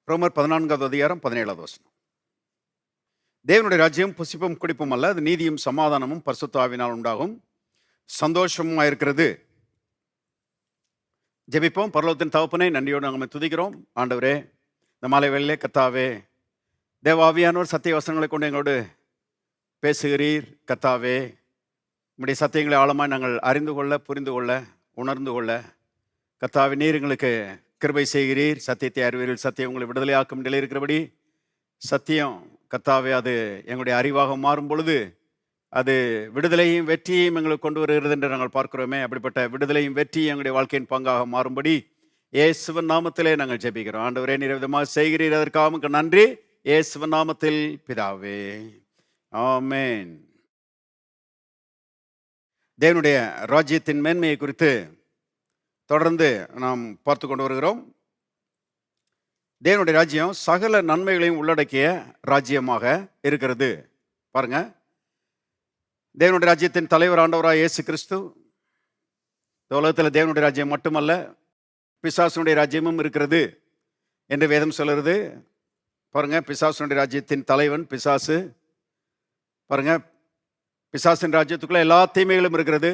ரோமர் 14வது அதிகாரம் 17வது வசனம். தேவனுடைய ராஜ்யம் புசிப்பும் குடிப்பும் அல்ல, அது நீதியும் சமாதானமும் பரிசுத்த ஆவியினால் உண்டாகும் சந்தோஷமுமா இருக்கிறது. ஜெபிப்போம். பரலோகத்தின் தகப்பனே, நன்றியோடு நாங்கள் துதிக்கிறோம். ஆண்டவரே, இந்த மாலை வேளையிலே கர்த்தாவே, தேவ ஆவியானவர் சத்திய வசனங்களை கொண்டு எங்களோடு பேசுகிறீர். கர்த்தாவே, உம்முடைய சத்தியங்களை ஆழமாய் நாங்கள் அறிந்து கொள்ள, புரிந்து கொள்ள, உணர்ந்து கொள்ள கர்த்தாவே நீர் எங்களுக்கு கிருபை செய்கிறீர். சத்தியத்தை அறிவீர்கள், சத்தியம் உங்களை விடுதலையாக்கும் நிலை இருக்கிறபடி சத்தியம் கர்த்தாவே அது எங்களுடைய அறிவாக மாறும் பொழுது அது விடுதலையும் வெற்றியையும் எங்களுக்கு கொண்டு வருகிறது என்று நாங்கள் பார்க்கிறோமே. அப்படிப்பட்ட விடுதலையும் வெற்றியும் எங்களுடைய வாழ்க்கையின் பங்காக மாறும்படி இயேசுவின் நாமத்திலே நாங்கள் ஜெபிக்கிறோம். ஆண்டவரே, நீர் விதமாக செய்கிறீர், அதற்காக நன்றி. இயேசுவின் நாமத்தில் பிதாவே, ஆமென். தேவனுடைய ராஜ்யத்தின் மேன்மையை குறித்து தொடர்ந்து நாம் பார்த்து கொண்டு வருகிறோம். தேவனுடைய ராஜ்யம் சகல நன்மைகளையும் உள்ளடக்கிய ராஜ்யமாக இருக்கிறது. பாருங்க, தேவனுடைய ராஜ்யத்தின் தலைவர் ஆண்டவராக இயேசு கிறிஸ்து. இந்த உலகத்தில் தேவனுடைய ராஜ்யம் மட்டுமல்ல, பிசாசுனுடைய ராஜ்யமும் இருக்கிறது என்று வேதம் சொல்லுறது. பாருங்க, பிசாசுனுடைய ராஜ்யத்தின் தலைவன் பிசாசு. பாருங்க, பிசாசின் ராஜ்யத்துக்குள்ள எல்லா தீமைகளும் இருக்கிறது.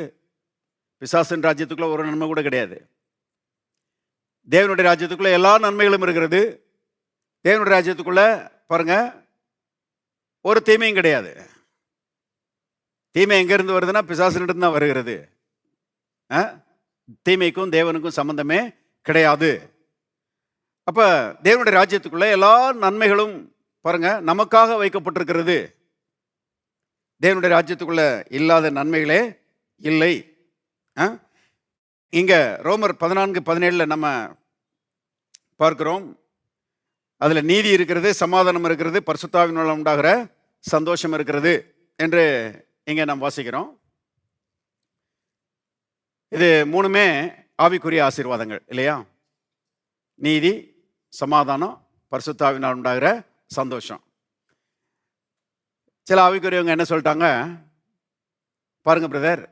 பிசாசின் ராஜ்யத்துக்குள்ள ஒரு நன்மை கூட கிடையாது. தேவனுடைய ராஜ்யத்துக்குள்ள எல்லா நன்மைகளும் இருக்கிறது. தேவனுடைய ராஜ்யத்துக்குள்ள பாருங்க ஒரு தீமையும் கிடையாது. தீமை எங்கிருந்து வருதுன்னா பிசாசினிடம் தான் வருகிறது. தீமைக்கும் தேவனுக்கும் சம்பந்தமே கிடையாது. அப்ப தேவனுடைய ராஜ்யத்துக்குள்ள எல்லா நன்மைகளும் பாருங்க நமக்காக வைக்கப்பட்டிருக்கிறது. தேவனுடைய ராஜ்யத்துக்குள்ள இல்லாத நன்மைகளே இல்லை. இங்க ரோமர் 14:17 நம்ம பார்க்கிறோம். அதுல நீதி இருக்கிறது, சமாதானம் இருக்கிறது, பரிசுத்த ஆவியினால் உண்டாகிற சந்தோஷம் இருக்கிறது என்று இங்க நாம் வாசிக்கிறோம். இது மூணுமே ஆவிக்குரிய ஆசீர்வாதங்கள் இல்லையா? நீதி, சமாதானம், பரிசுத்த ஆவியினால் உண்டாகிற சந்தோஷம். சில ஆவிக்குரியவங்க என்ன சொல்லிட்டாங்க பாருங்க, பிரதர்,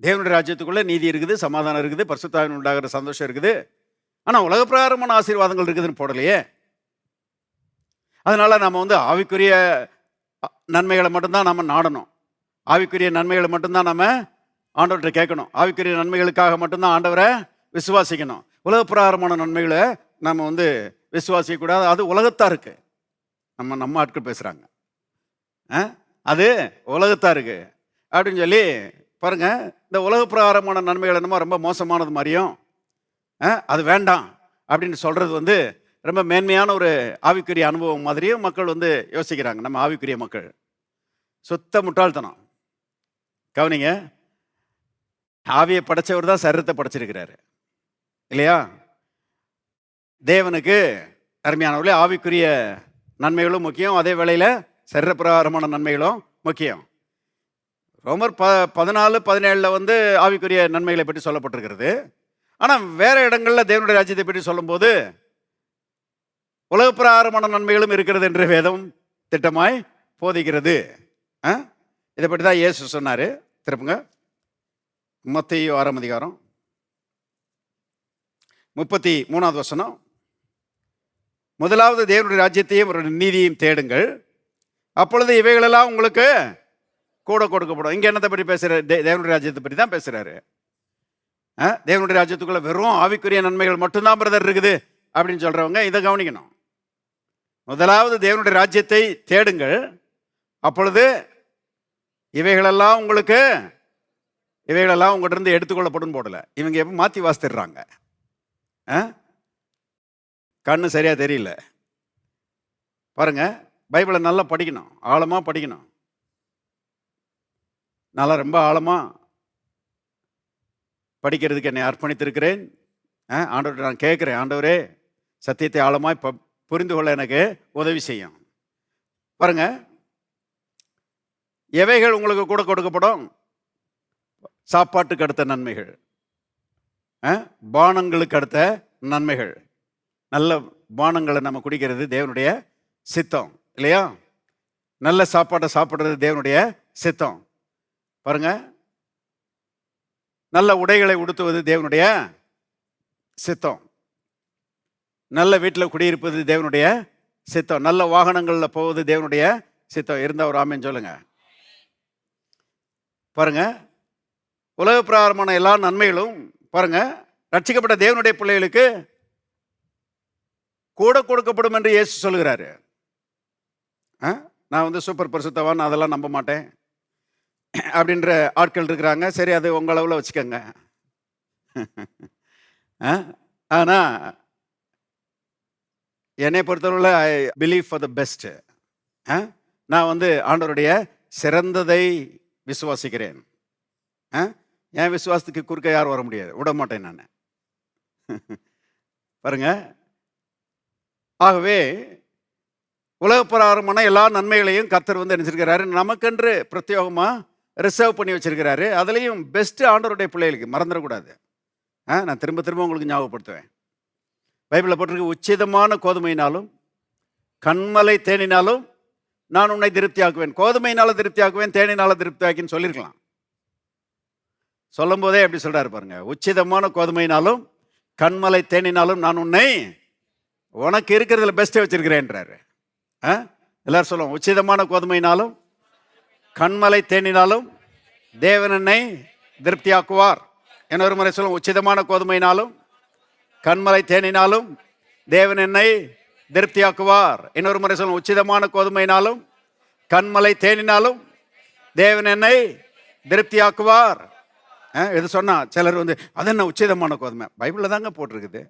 தேவனுடைய ராஜ்யத்துக்குள்ள நீதி இருக்குது, சமாதானம் இருக்குது, பரிசுத்த ஆவியினால் உண்டாகிற சந்தோஷம் இருக்குது, ஆனா உலக பிரகாரமான ஆசீர்வாதங்கள் இருக்குதுன்னு போடலையே. அதனால நம்ம ஆவிக்குரிய நன்மைகளை மட்டும்தான் நம்ம நாடணும். ஆவிக்குரிய நன்மைகளை மட்டும்தான் நம்ம ஆண்டவர்கிட்ட கேட்கணும். ஆவிக்குரிய நன்மைகளுக்காக மட்டும்தான் ஆண்டவரை விசுவாசிக்கணும். உலக பிரகாரமான நன்மைகளை நம்ம விசுவாசிக்க கூடாது. அது உலகத்தாருக்கு. நம்ம ஆட்கள் பேசுறாங்க, அது உலகத்தாருக்கு அப்படின்னு சொல்லி பாருங்க. இந்த உலக பிரகாரமான நன்மைகள் என்னமோ ரொம்ப மோசமானது மாதிரியும், அது வேண்டாம் அப்படின்னு சொல்றது ரொம்ப மேன்மையான ஒரு ஆவிக்குரிய அனுபவம் மாதிரியும் மக்கள் யோசிக்கிறாங்க. நம்ம ஆவிக்குரிய மக்கள் சுத்த முட்டாள்தனம். கவனிங்க, ஆவியை படைச்சவர் தான் சரீரத்தை படைச்சிருக்கிறாரு இல்லையா? தேவனுக்கு அருமையானவர்களே, ஆவிக்குரிய நன்மைகளும் முக்கியம், அதே வேளையில சரீர பிரகாரமான நன்மைகளும் முக்கியம். ரோமர் 14:17 ஆவிக்குரிய நன்மைகளை பற்றி சொல்லப்பட்டிருக்கிறது. ஆனால் வேற இடங்கள்ல தேவனுடைய ராஜ்யத்தை பற்றி சொல்லும்போது உலக பிரகாரமான நன்மைகளும் இருக்கிறது என்று வேதம் திட்டமாய் போதிக்கிறது. இதை பற்றி தான் இயேசு சொன்னாரு. திருப்புங்க, மத்தேயு 6ஆம் அதிகாரம் 33வது வசனம். முதலாவது தேவனுடைய ராஜ்யத்தையும் ஒரு நீதியையும் தேடுங்கள், அப்பொழுது இவைகளெல்லாம் உங்களுக்கு கூட கொடுக்கப்படும். இங்க என்னத்தை பற்றி பேசுறாரு? தேவனுடைய ராஜ்யத்தை பற்றி தான் பேசுறாரு. தேவனுடைய ராஜ்யத்துக்குள்ள வெறும் ஆவிக்குரிய நன்மைகள் மட்டும்தான் பிரதர் இருக்குது அப்படின்னு சொல்றவங்க இதை கவனிக்கணும். முதலாவது தேவனுடைய ராஜ்யத்தை தேடுங்கள், அப்பொழுது இவைகளெல்லாம் உங்கள்கிட்ட இருந்து எடுத்துக்கொள்ளப்படும் போடல. இவங்க எப்ப மாத்தி வாசித்துறாங்க, கண்ணு சரியா தெரியல. பாருங்க, பைபிளை நல்லா படிக்கணும், ஆழமா படிக்கணும். நல்லா ரொம்ப ஆழமா படிக்கிறதுக்கு என்னை அர்ப்பணித்திருக்கிறேன். ஆண்டவர்கிட்ட நான் கேட்குறேன், ஆண்டவரே சத்தியத்தை ஆழமாய் புரிந்து கொள்ள எனக்கு உதவி செய்யும். பாருங்க, எவைகள் உங்களுக்கு கூட கொடுக்கப்படும்? சாப்பாட்டுக்கு அடுத்த நன்மைகள், பானங்களுக்கு அடுத்த நன்மைகள். நல்ல பானங்களை நம்ம குடிக்கிறது தேவனுடைய சித்தம் இல்லையா? நல்ல சாப்பாட்டை சாப்பிட்றது தேவனுடைய சித்தம். பாருங்க, நல்ல உடைகளை உடுத்துவது தேவனுடைய சித்தம். நல்ல வீட்டில் குடியிருப்பது தேவனுடைய சித்தம், நல்ல வாகனங்களில் போவது தேவனுடைய சித்தம். இருந்தால் ஒரு ஆமேன்னு சொல்லுங்க. பாருங்க, உலக பிரகாரமான எல்லா நன்மைகளும் பாருங்க ரட்சிக்கப்பட்ட தேவனுடைய பிள்ளைகளுக்கு கூட கொடுக்கப்படும் என்று இயேசு சொல்லுகிறாரு. நான் வந்து சூப்பர் பரிசுத்தவான், அதெல்லாம் நம்ப மாட்டேன் அப்படின்ற ஆட்கள் இருக்கிறாங்க. சரி, அது உங்க அளவில் வச்சுக்கோங்க. ஆனா என்னை பொறுத்தவரை I believe for the best. நான் வந்து ஆண்டவருடைய சிறந்ததை விசுவாசிக்கிறேன். என் விசுவாசத்துக்கு குறுக்க யாரும் வர முடியாது, விட மாட்டேன் நான். பாருங்க, ஆகவே உலகப்பிரகாரமான எல்லா நன்மைகளையும் கர்த்தர் வந்து நினைச்சிருக்கிறாரு, நமக்கென்று பிரத்யேகமா ரிசர்வ் பண்ணி வச்சிருக்கிறாரு. அதுலேயும் பெஸ்ட் ஆண்டவருடைய பிள்ளைகளுக்கு மறந்துடக்கூடாது. நான் திரும்ப திரும்ப உங்களுக்கு ஞாபகப்படுத்துவேன். பைபிளில் போட்டிருக்கு, உச்சிதமான கோதுமையினாலும் கண்மலை தேனினாலும் நான் உன்னை திருப்தி ஆக்குவேன். கோதுமையினால திருப்தி ஆக்குவேன், தேனினால திருப்தி ஆக்கின்னு சொல்லியிருக்கலாம். சொல்லும் போதே எப்படி சொல்றாரு பாருங்க, உச்சிதமான கோதுமையினாலும் கண்மலை தேனினாலும் நான் உன்னை உனக்கு இருக்கிறதுல பெஸ்ட்டே வச்சிருக்கிறேன்றாரு. எல்லாரும் சொல்லுவோம், உச்சிதமான கோதுமையினாலும் கண்மலை தேனினாலும் தேவன் என்னை திருப்தி ஆக்குவார். இன்னொரு முறை சொல்லுவோம், உச்சிதமான கோதுமையினாலும் கண்மலை தேனினாலும் தேவன் என்னை திருப்தி ஆக்குவார். இன்னொரு முறை சொல்லுவோம், உச்சிதமான கோதுமையினாலும் கண்மலை தேனினாலும் தேவன் என்னை திருப்தி ஆக்குவார். இது சொன்னா சிலர் வந்து அது என்ன உச்சிதமான கோதுமை, பைபிள்ல தாங்க போட்டிருக்குது.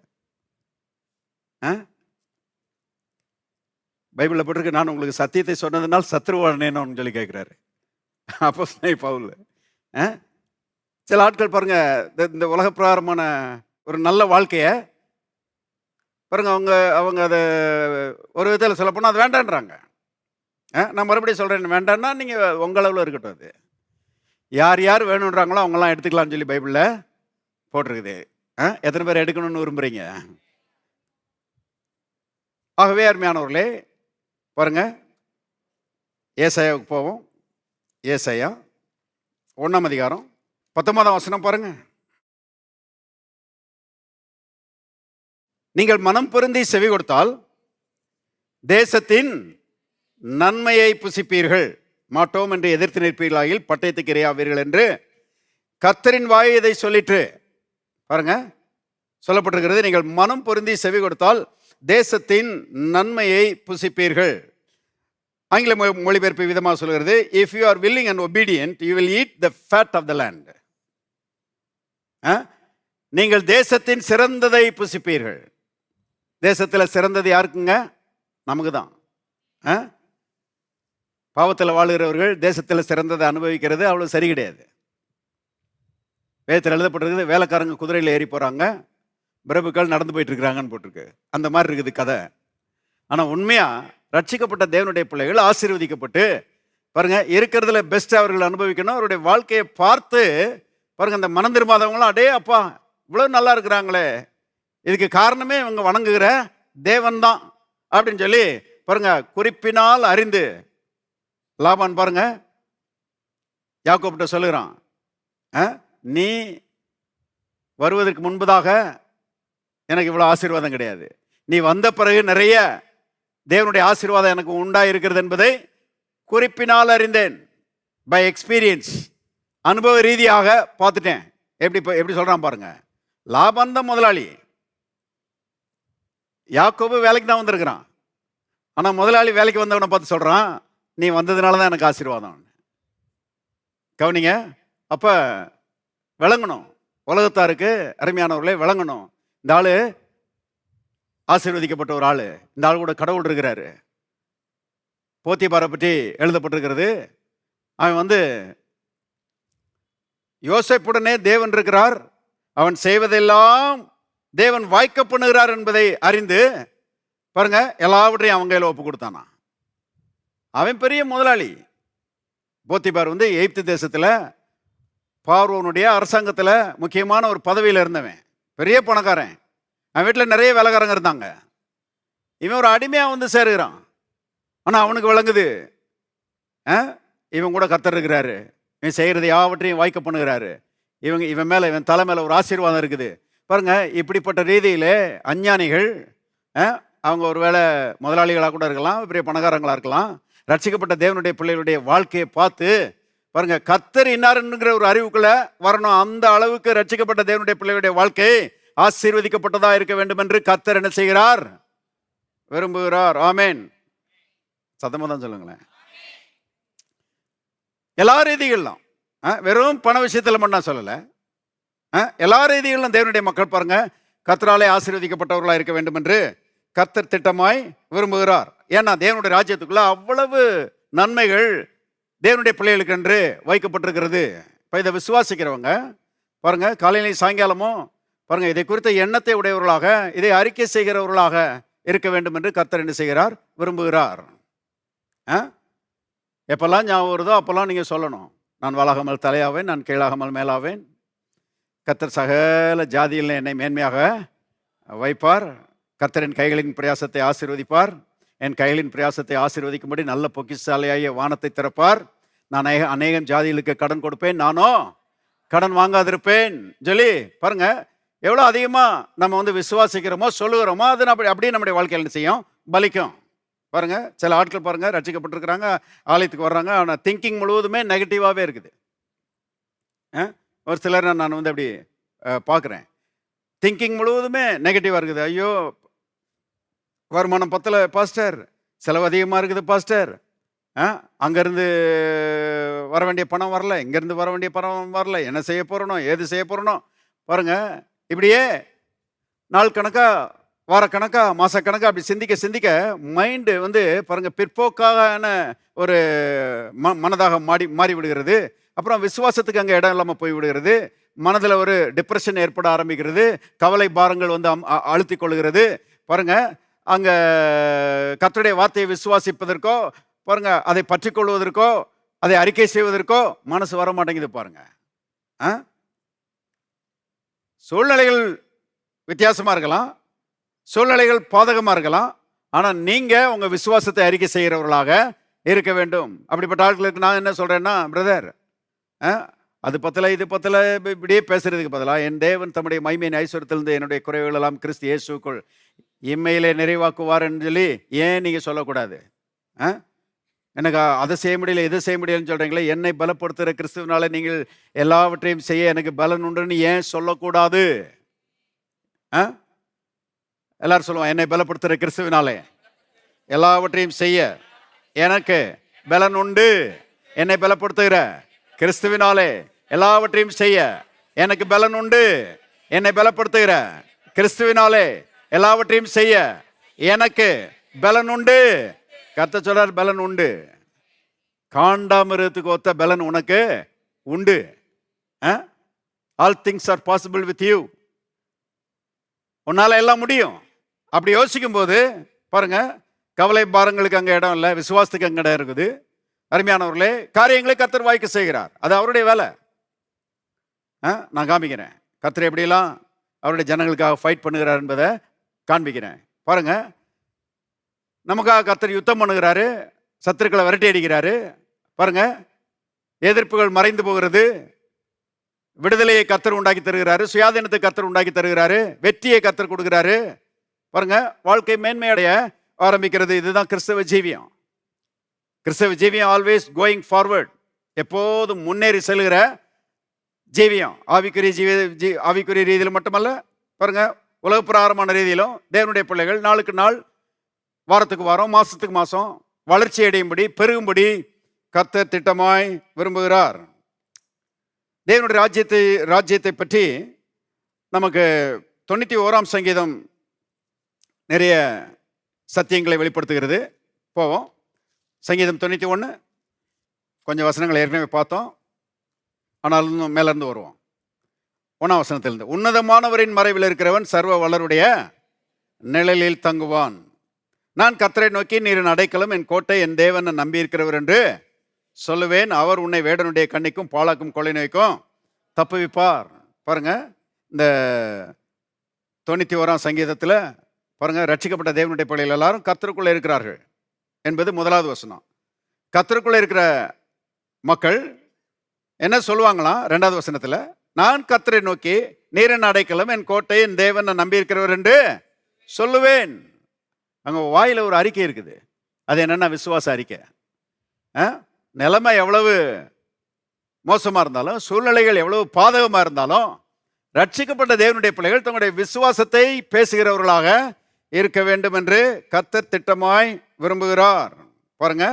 பைபிள்ல போட்டிருக்கு, நான் உங்களுக்கு சத்தியத்தை சொன்னதுனால் சத்ருவானேன்னு சொல்லி கேட்கிறாரு அப்போஸ்தலன் பவுல். சில ஆட்கள் பாருங்க, இந்த உலக பிரகாரமான ஒரு நல்ல வாழ்க்கைய பாருங்க, அவங்க அதை ஒரு விதத்தில் சொல்ல போனால் அது வேண்டான்றாங்க. நான் மறுபடியும் சொல்றேன், வேண்டான்னா நீங்க உங்க அளவில் இருக்கட்டும். அது யார் யார் வேணுன்றாங்களோ அவங்கெல்லாம் எடுத்துக்கலாம்னு சொல்லி பைபிள்ல போட்டிருக்குது. எத்தனை பேர் எடுக்கணும்னு விரும்புறீங்க? ஆகவே அருமையானவர்களே, பாருங்க, ஏசாயாவுக்கு போவோம். ஏசாயா 1ஆம் அதிகாரம் 19ஆம் வசனம் பாருங்க. நீங்கள் மனம் பொருந்தி செவி கொடுத்தால் தேசத்தின் நன்மையை புசிப்பீர்கள், மாட்டோம் என்று எதிர்த்து நிற்பீர்களாயில் பட்டயத்துக்கு இரையாவீர்கள் என்று கர்த்தரின் வாய் இதை சொல்லிட்டு. பாருங்க, சொல்லப்பட்டிருக்கிறது, நீங்கள் மனம் பொருந்தி செவி கொடுத்தால் தேசத்தின் நன்மையை புசிப்பீர்கள். ஆங்கில மொழிபெயர்ப்பு விதமாக சொல்கிறது, if you are willing and obedient you will eat the fat of the land. நீங்கள் தேசத்தின் சிறந்ததை புசிப்பீர்கள். தேசத்தில் சிறந்தது யாருக்குங்க? நமக்கு தான். பாவத்தில் வாழுகிறவர்கள் தேசத்தில் சிறந்ததை அனுபவிக்கிறது அவ்வளோ சரி கிடையாது. வேதத்தில் எழுதப்பட்டிருக்குது, வேலைக்காரங்க குதிரையில் ஏறி போகிறாங்க, பிரபுக்கள் நடந்து போயிட்டு இருக்கிறாங்கன்னு போட்டிருக்கு. அந்த மாதிரி இருக்குது கதை. ஆனால் உண்மையா ரட்சிக்கப்பட்ட தேவனுடைய பிள்ளைகள் ஆசீர்வதிக்கப்பட்டு பாருங்க இருக்கிறதுல பெஸ்ட் அவர்கள் அனுபவிக்கணும். அவருடைய வாழ்க்கையை பார்த்து பாருங்க, அந்த மனம் திரும்பாதவங்களும் அடே அப்பா இவ்வளோ நல்லா இருக்கிறாங்களே, இதுக்கு காரணமே இவங்க வணங்குகிற தேவன் தான் அப்படின்னு சொல்லி பாருங்க குறிப்பினால் அறிந்து. லாபான் பாருங்க யாக்கோபிட்ட சொல்லுகிறான், நீ வருவதற்கு முன்பதாக எனக்கு இவ்வளோ ஆசீர்வாதம் கிடையாது, நீ வந்த பிறகு நிறைய தேவனுடைய ஆசீர்வாதம் எனக்கு உண்டாயிருக்கிறது என்பதை குறிப்பினால் அறிந்தேன். பை எக்ஸ்பீரியன்ஸ், அனுபவ ரீதியாக பார்த்துட்டேன். எப்படி சொல்றான் பாருங்க. லாபான் தான் முதலாளி, யாக்கோபு வேலைக்கு தான் வந்திருக்கிறான். ஆனா முதலாளி வேலைக்கு வந்தவனை பார்த்து சொல்றான், நீ வந்ததுனால தான் எனக்கு ஆசீர்வாதம். கவனிங்க, அப்ப விளங்கணும், உலகத்தாருக்கு அருமையானவர்களே விளங்கணும், இந்த ஆளு ஆசீர்வதிக்கப்பட்ட ஒரு ஆளு, இந்த ஆள் கூட கடவுள் இருக்கிறாரு. போத்திபாரை பற்றி எழுதப்பட்டிருக்கிறது, அவன் வந்து யோசேப்புடனே தேவன் இருக்கிறார், அவன் செய்வதெல்லாம் தேவன் வாய்க்க பண்ணுகிறார் என்பதை அறிந்து பாருங்க எல்லாவற்றையும் அவங்க கையில் ஒப்பு கொடுத்தானா. அவன் பெரிய முதலாளி. போத்திபார் வந்து எகிப்து தேசத்தில் பார்வோனுடைய அரசாங்கத்தில் முக்கியமான ஒரு பதவியில் இருந்தவன், பெரிய பணக்காரன். அவன் வீட்டில் நிறைய வேலைக்காரங்க இருந்தாங்க. இவன் ஒரு அடிமையாக வந்து சேருகிறான். ஆனால் அவனுக்கு விளங்குது, இவன் கூட கர்த்தர் இருக்கிறாரு, இவன் செய்கிறது யாவற்றையும் வாய்க்க பண்ணுகிறாரு, இவன் மேலே, இவன் தலை மேலே ஒரு ஆசீர்வாதம் இருக்குது. பாருங்க, இப்படிப்பட்ட ரீதியில் அஞ்ஞானிகள் அவங்க ஒருவேளை முதலாளிகளாக கூட இருக்கலாம், பெரிய பணக்காரங்களாக இருக்கலாம். ரட்சிக்கப்பட்ட தேவனுடைய பிள்ளைகளுடைய வாழ்க்கையை பார்த்து பாருங்க, கர்த்தர் இன்னாருங்கிற ஒரு அறிவுக்குள்ள வரணும். அந்த அளவுக்கு ரட்சிக்கப்பட்ட தேவனுடைய பிள்ளைகளுடைய வாழ்க்கை ஆசீர்வதிக்கப்பட்டதா இருக்க வேண்டும் என்று கர்த்தர் என்ன செய்கிறார்? விரும்புகிறார். ஆமேன். சத்தமா தான் சொல்லுங்களேன். எல்லா ரீதிகளிலும், வெறும் பண விஷயத்தில் மட்டும் நான் சொல்லலை, எல்லா ரீதிகளிலும் தேவனுடைய மக்கள் பாருங்க கர்த்தராலே ஆசீர்வதிக்கப்பட்டவர்களாக இருக்க வேண்டும் என்று கர்த்தர் திட்டமாய் விரும்புகிறார். ஏன்னா தேவனுடைய ராஜ்யத்துக்குள்ள அவ்வளவு நன்மைகள் தேவனுடைய பிள்ளைகளுக்கு என்று வைக்கப்பட்டிருக்கிறது. இப்போ இதை விசுவாசிக்கிறவங்க பாருங்க, காலையிலையும் சாயங்காலமும் பாருங்க இதை குறித்த எண்ணத்தை உடையவர்களாக, இதை அறிக்கை செய்கிறவர்களாக இருக்க வேண்டும் என்று கர்த்தர் என்ன செய்கிறார்? விரும்புகிறார். எப்பெல்லாம் ஞாபகம் வருதோ அப்பெல்லாம் நீங்கள் சொல்லணும், நான் வாலாகாமல் தலையாவேன், நான் கீழாகாமல் மேலாவேன், கர்த்தர் சகல ஜாதியில் என்னை மேன்மையாக வைப்பார், கர்த்தரின் கைகளின் பிரயாசத்தை ஆசீர்வதிப்பார், என் கைகளின் பிரயாசத்தை ஆசீர்வதிக்கும்படி நல்ல பொக்கிஷசாலியாகிய வானத்தை திறப்பார், நான் அநேகம் ஜாதிகளுக்கு கடன் கொடுப்பேன், நானோ கடன் வாங்காதிருப்பேன் சொல்லி பாருங்க, எவ்வளோ அதிகமாக நம்ம விசுவாசிக்கிறோமோ சொல்லுகிறோமோ அது அப்படியே நம்முடைய வாழ்க்கையில் என்ன செய்யும்? பலிக்கும். பாருங்க, சில ஆட்கள் பாருங்க ரட்சிக்கப்பட்டிருக்கிறாங்க, ஆலயத்துக்கு வர்றாங்க, ஆனால் திங்கிங் முழுவதுமே நெகட்டிவாகவே இருக்குது. ஒரு சிலர் நான் அப்படி பார்க்குறேன், திங்கிங் முழுவதுமே நெகட்டிவாக இருக்குது. ஐயோ, வருமானம் பத்தலை பாஸ்டர், செலவு அதிகமாக இருக்குது பாஸ்டர், அங்கேருந்து வர வேண்டிய பணம் வரல, இங்கேருந்து வர வேண்டிய பணம் வரல, என்ன செய்ய போகிறனோ ஏது செய்ய போகிறனோ பாருங்க, இப்படியே நாள் கணக்காக வாரக்கணக்காக மாதக்கணக்காக அப்படி சிந்திக்க சிந்திக்க மைண்டு பாருங்க பிற்போக்கான ஒரு மனதாக மாறி விடுகிறது. அப்புறம் விசுவாசத்துக்கு அங்கே இடம் இல்லாமல் போய் விடுகிறது. மனதில் ஒரு டிப்ரெஷன் ஏற்பட ஆரம்பிக்கிறது, கவலை பாரங்கள் அழுத்தி கொள்கிறது. பாருங்க, அங்கே கர்த்தருடைய வார்த்தையை விசுவாசிப்பதற்கோ பாருங்க அதை பற்றி கொள்வதற்கோ அதை அறிக்கை செய்வதற்கோ மனசு வர மாட்டேங்குது. பாருங்க, சூழ்நிலைகள் வித்தியாசமாக இருக்கலாம், சூழ்நிலைகள் பாதகமாக இருக்கலாம், ஆனால் நீங்கள் உங்கள் விசுவாசத்தை அறிக்கை செய்கிறவர்களாக இருக்க வேண்டும். அப்படிப்பட்ட ஆட்களுக்கு நான் என்ன சொல்கிறேன்னா, பிரதர் அது பத்தலை இது பத்தலை இப்படியே பேசுறதுக்கு பதிலாக, என் தேவன் தம்முடைய மகிமையின் ஐஸ்வரத்திலிருந்து என்னுடைய குறைவுகள் எல்லாம் கிறிஸ்து இயேசுக்குள் இம்மையிலே நிறைவாக்குவார்ன்னு சொல்லி ஏன் நீங்கள் சொல்லக்கூடாது? எனக்கு அதை செய்ய முடியல இதை செய்ய முடியலன்னு சொல்கிறீங்களே, என்னை பலப்படுத்துகிற கிறிஸ்துவனால நீங்கள் எல்லாவற்றையும் செய்ய எனக்கு பலன் உண்டுன்னு ஏன் சொல்லக்கூடாது? எல்லாரும் சொல்லுவாங்க, என்னை பலப்படுத்துகிற கிறிஸ்துவனாலே எல்லாவற்றையும் செய்ய எனக்கு பலன் உண்டு. என்னை பலப்படுத்துகிற கிறிஸ்துவினாலே எல்லாவற்றையும் செய்ய எனக்கு பலன் உண்டு. என்னை பலப்படுத்துகிற கிறிஸ்துவினாலே எல்லாவற்றையும் செய்ய எனக்கு பலன் உண்டு. கர்த்தர் சொல்றார், பலன் உண்டு. காண்டாமிருகத்துக்கு ஒத்த பலன் உனக்கு உண்டு. All things are possible with you. உன்னால எல்லாம் முடியும். அப்படி யோசிக்கும் போது பாருங்க, கவலை பாரங்களுக்கு அங்கே இடம் இல்லை, விசுவாசத்துக்கு அங்கே இடம் இருக்குது. அருமையானவர்களே, காரியங்களை கர்த்தர் வாய்க்க செய்கிறார், அது அவருடைய வேலை. நான் காமிக்கிறேன் கர்த்தர் எப்படியெல்லாம் அவருடைய ஜனங்களுக்காக ஃபைட் பண்ணுகிறார் என்பதை காண்பிக்கிறேன். பாருங்க, நமக்காக கர்த்தர் யுத்தம் பண்ணுகிறாரு, சத்துருக்களை விரட்டி அடிக்கிறாரு. பாருங்க, எதிர்ப்புகள் மறைந்து போகிறது, விடுதலையை கர்த்தர் உண்டாக்கி தருகிறாரு, சுயாதீனத்தை கர்த்தர் உண்டாக்கி தருகிறாரு, வெற்றியை கர்த்தர் கொடுக்கிறாரு. பாருங்க, வாழ்க்கை மேன்மையடைய ஆரம்பிக்கிறது. இதுதான் கிறிஸ்தவ ஜீவியம். கிறிஸ்தவ ஜீவியம் ஆல்வேஸ் கோயிங் ஃபார்வர்ட், எப்போதும் முன்னேறி செல்கிற ஜீவியம். ஆவிக்குரிய ரீதியில் மட்டுமல்ல, பாருங்க உலக பிரகாரமான ரீதியிலும் தேவனுடைய பிள்ளைகள் நாளுக்கு நாள், வாரத்துக்கு வாரம், மாசத்துக்கு மாசம் வளர்ச்சி அடையும்படி, பெருகும்படி கர்த்தர் திட்டமாய் விரும்புகிறார். தேவனுடைய ராஜ்யத்தை பற்றி நமக்கு 91ஆம் சங்கீதம் நிறைய சத்தியங்களை வெளிப்படுத்துகிறது. போவோம். சங்கீதம் 91 கொஞ்சம் வசனங்களை ஏற்கனவே பார்த்தோம், ஆனாலும் மேலேருந்து வருவோம். 1ஆம் வசனத்திலிருந்து, உன்னதமானவரின் மறைவில் இருக்கிறவன் சர்வ வளருடைய நிழலில் தங்குவான். நான் கர்த்தரை நோக்கி, நீர் என் அடைக்கலம், என் கோட்டை, என் தேவன் நம்பியிருக்கிறவர் என்று சொல்லுவேன். அவர் உன்னை வேடனுடைய கண்ணிக்கும் பாழாக்கும் கொள்ளை நோய்க்கும் தப்புவிப்பார். பாருங்க, இந்த 91ஆம் சங்கீதத்தில் பாருங்க, ரட்சிக்கப்பட்ட தேவனுடைய பிள்ளைகள் எல்லாரும் கர்த்தருக்குள்ளே இருக்கிறார்கள் என்பது முதலாவது வசனம். கர்த்தருக்குள்ளே இருக்கிற மக்கள் என்ன சொல்லுவாங்களாம்? 2வது வசனத்தில், நான் கர்த்தரை நோக்கி, நீர் என் அடைக்கலம், என் கோட்டை, என் தேவன் நம்பியிருக்கிறவர் என்று சொல்லுவேன். அங்கே வாயில் ஒரு அறிக்கை இருக்குது. அது என்னென்னா விசுவாச அறிக்கை. நிலைமை எவ்வளவு மோசமாக இருந்தாலும், சூழ்நிலைகள் எவ்வளவு பாதகமாக இருந்தாலும், ரட்சிக்கப்பட்ட தேவனுடைய பிள்ளைகள் தங்களுடைய விசுவாசத்தை பேசுகிறவர்களாக இருக்க வேண்டும் என்று கர்த்தர் திட்டமாய் விரும்புகிறார். பாருங்க,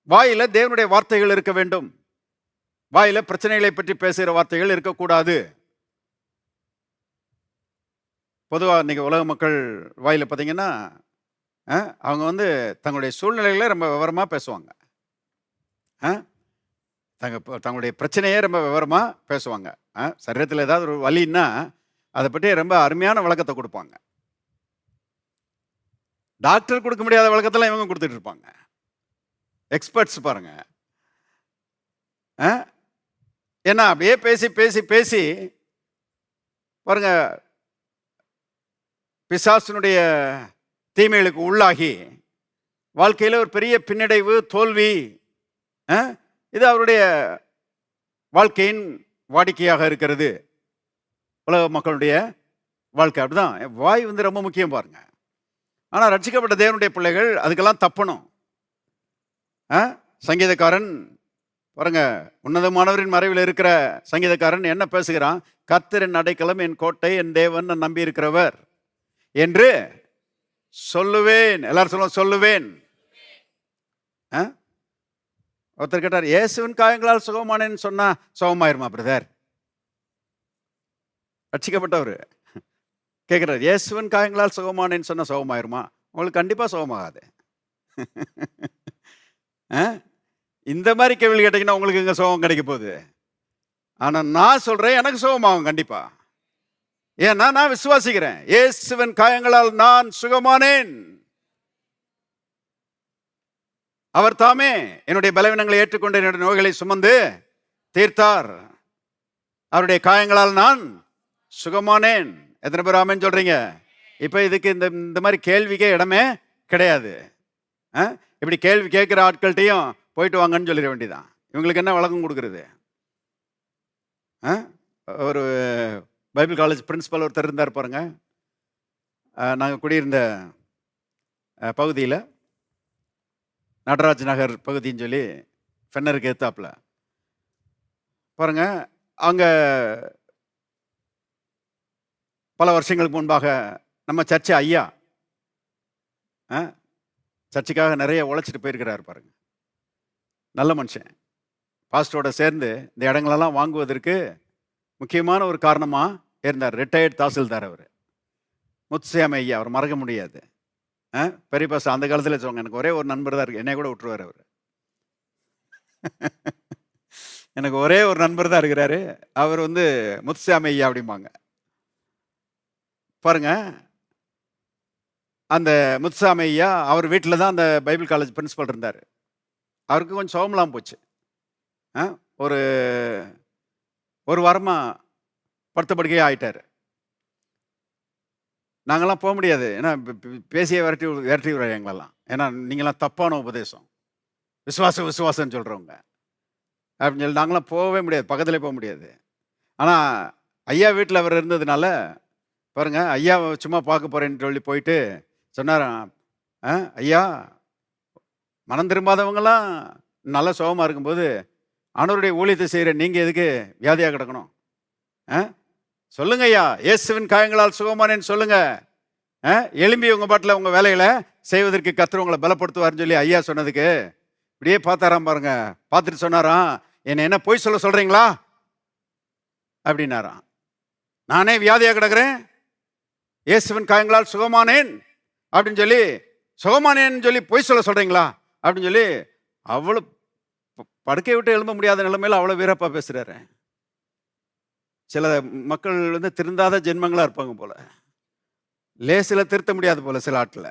வாயில தேவனுடைய வார்த்தைகள் இருக்க வேண்டும். வாயில பிரச்சனைகளை பற்றி பேசுகிற வார்த்தைகள் இருக்கக்கூடாது. பொதுவாக இன்னைக்கு உலக மக்கள் வாயில பார்த்தீங்கன்னா, அவங்க தங்களுடைய சூழ்நிலைகளை ரொம்ப விவரமாக பேசுவாங்க. தங்களுடைய பிரச்சனையே ரொம்ப விவரமாக பேசுவாங்க. சரீரத்தில் ஏதாவது ஒரு வலின்னா அதை பற்றி ரொம்ப அருமையான விளக்கத்தை கொடுப்பாங்க. டாக்டர் கொடுக்க முடியாத விளக்கத்தெல்லாம் இவங்க கொடுத்துட்டு இருப்பாங்க. எக்ஸ்பர்ட்ஸ் பாருங்க. ஏன்னா அப்படியே பேசி பேசி பேசி பாருங்க, பிசாசினுடைய தீமைகளுக்கு உள்ளாகி வாழ்க்கையில் ஒரு பெரிய பின்னடைவு, தோல்வி, இது அவருடைய வாழ்க்கையின் வாடிக்கையாக இருக்கிறது. உலக மக்களுடைய வாழ்க்கை அப்படிதான். வாய் ரொம்ப முக்கியம் பாருங்க. ஆனால் ரட்சிக்கப்பட்ட தேவனுடைய பிள்ளைகள் அதுக்கெல்லாம் தப்பணும். சங்கீதக்காரன் பாருங்க, உன்னதமானவரின் மறைவில் இருக்கிற சங்கீதக்காரன் என்ன பேசுகிறான்? கர்த்தரின் அடைக்கலம், என் கோட்டை, என் தேவன், நான் நம்பி இருக்கிறவர் என்று சொல்லுவேன். எல்லாரும் சொல்லுவோம், சொல்லுவேன். ஒருத்தர் கேட்டார், இயேசுவின் காயங்களால் சுகமானேன்னு சொன்னா சுகமாயிருமா பிரதர்? ரட்சிக்கப்பட்டவர் கேட்கிறார், இயேசுவின் காயங்களால் சுகமானேன்னு சொன்னா சுகமாயிருமா? உங்களுக்கு கண்டிப்பா சுகமாகாது. இந்த மாதிரி கேள்வி கேட்டீங்கன்னா உங்களுக்கு இங்க சுகம் கிடைக்க போகுது. ஆனா நான் சொல்றேன், எனக்கு சுகமாகும் கண்டிப்பா. ஏன்னா நான் விசுவாசிக்கிறேன், இயேசுவின் காயங்களால் நான் சுகமானேன். அவர் தாமே என்னுடைய பலவீனங்களை ஏற்றுக்கொண்டு என்னுடைய நோய்களை சுமந்து தீர்த்தார். அவருடைய காயங்களால் நான் சுகமானேன். எத்தனை பேர் ஆமென் சொல்றீங்க? இப்ப இதுக்கு இந்த மாதிரி கேள்விக்கே இடமே கிடையாது. இப்படி கேள்வி கேட்கிற ஆட்கள்கிட்டையும் போயிட்டு வாங்கன்னு சொல்லிட வேண்டியதான். இவங்களுக்கு என்ன வழக்கம் கொடுக்கறது? ஒரு பைபிள் காலேஜ் பிரின்சிபல் ஒருத்தர் இருந்தார் பாருங்க. நாங்கள் குடியிருந்த பகுதியில் நடராஜ் நகர் பகுதின்னு சொல்லி ஃபென்னருக்கு ஏத்தாப்புல பாருங்க, அங்கே பல வருஷங்களுக்கு முன்பாக நம்ம சர்ச்சை ஐயா சர்ச்சுக்காக நிறைய உழைச்சிட்டு போயிருக்கிறார் பாருங்க. நல்ல மனுஷன். பாஸ்டரோட சேர்ந்து இந்த இடங்களெல்லாம் வாங்குவதற்கு முக்கியமான ஒரு காரணமாக இருந்தார். ரிட்டையர்ட் தாசில்தார் அவர், முத்துசாமி ஐயா. அவர் மறக்க முடியாது. பெரிய பாஸ்டர் அந்த காலத்தில் சொல்லுவாங்க, எனக்கு ஒரே ஒரு நண்பர் தான் இருக்கு, என்னை கூட விட்டுருவார் அவர். எனக்கு ஒரே ஒரு நண்பர் தான் இருக்கிறாரு, அவர் முத்துசாமி ஐயா அப்படிம்பாங்க பாருங்க. அந்த முத்துசாமி ஐயா அவர் வீட்டில் தான் அந்த பைபிள் காலேஜ் பிரின்சிபல் இருந்தார். அவருக்கு கொஞ்சம் சோகமெல்லாம் போச்சு. ஒரு வாரமாக படுத்த படுக்கையே ஆயிட்டார். நாங்கள்லாம் போக முடியாது, ஏன்னா பேசியே விரட்டி விடுறாரு எங்களெல்லாம். ஏன்னா நீங்களாம் தப்பான உபதேசம், விசுவாசம்னு சொல்கிறவங்க அப்படின்னு சொல்லி நாங்களாம் போகவே முடியாது, பக்கத்துலேயே போக முடியாது. ஆனால் ஐயா வீட்டில் அவர் இருந்ததுனால பாருங்க, ஐயா சும்மா பார்க்க போகிறேன்னு சொல்லி போயிட்டு சொன்னாராம், ஐயா மனம் திரும்பாதவங்களாம் நல்லா சுகமாக இருக்கும்போது ஆண்டவருடைய ஊழியத்தை செய்கிற நீங்கள் எதுக்கு வியாதியாக கிடக்கணும்? சொல்லுங்க ஐயா, இயேசுவின் காயங்களால் சுகமானேன்னு சொல்லுங்க. எலும்பி உங்கள் பாட்டில் உங்கள் வேலைகளை செய்வதற்கு கர்த்தர் உங்களை பலப்படுத்துவார்னு சொல்லி ஐயா சொன்னதுக்கு இப்படியே பார்த்தாராம் பாருங்க. பார்த்துட்டு சொன்னாராம், என்னை என்ன பொய் சொல்கிறீங்களா அப்படின்னாராம். நானே வியாதியாக கிடக்கிறேன், இயேசுவின் காயங்களால் சுகமானேன் அப்படின்னு சொல்லி சுகமானேன்னு சொல்லி பொய் சொல்கிறீங்களா அப்படின்னு சொல்லி அவ்வளோ படுக்கை விட்டு எழும்ப முடியாத நிலைமையில் அவ்வளோ வீரப்பா பேசுகிறாரு. சில மக்கள் திருந்தாத ஜென்மங்களாக இருப்பாங்க போல, லேசில் திருத்த முடியாது போல சில ஆட்டில்.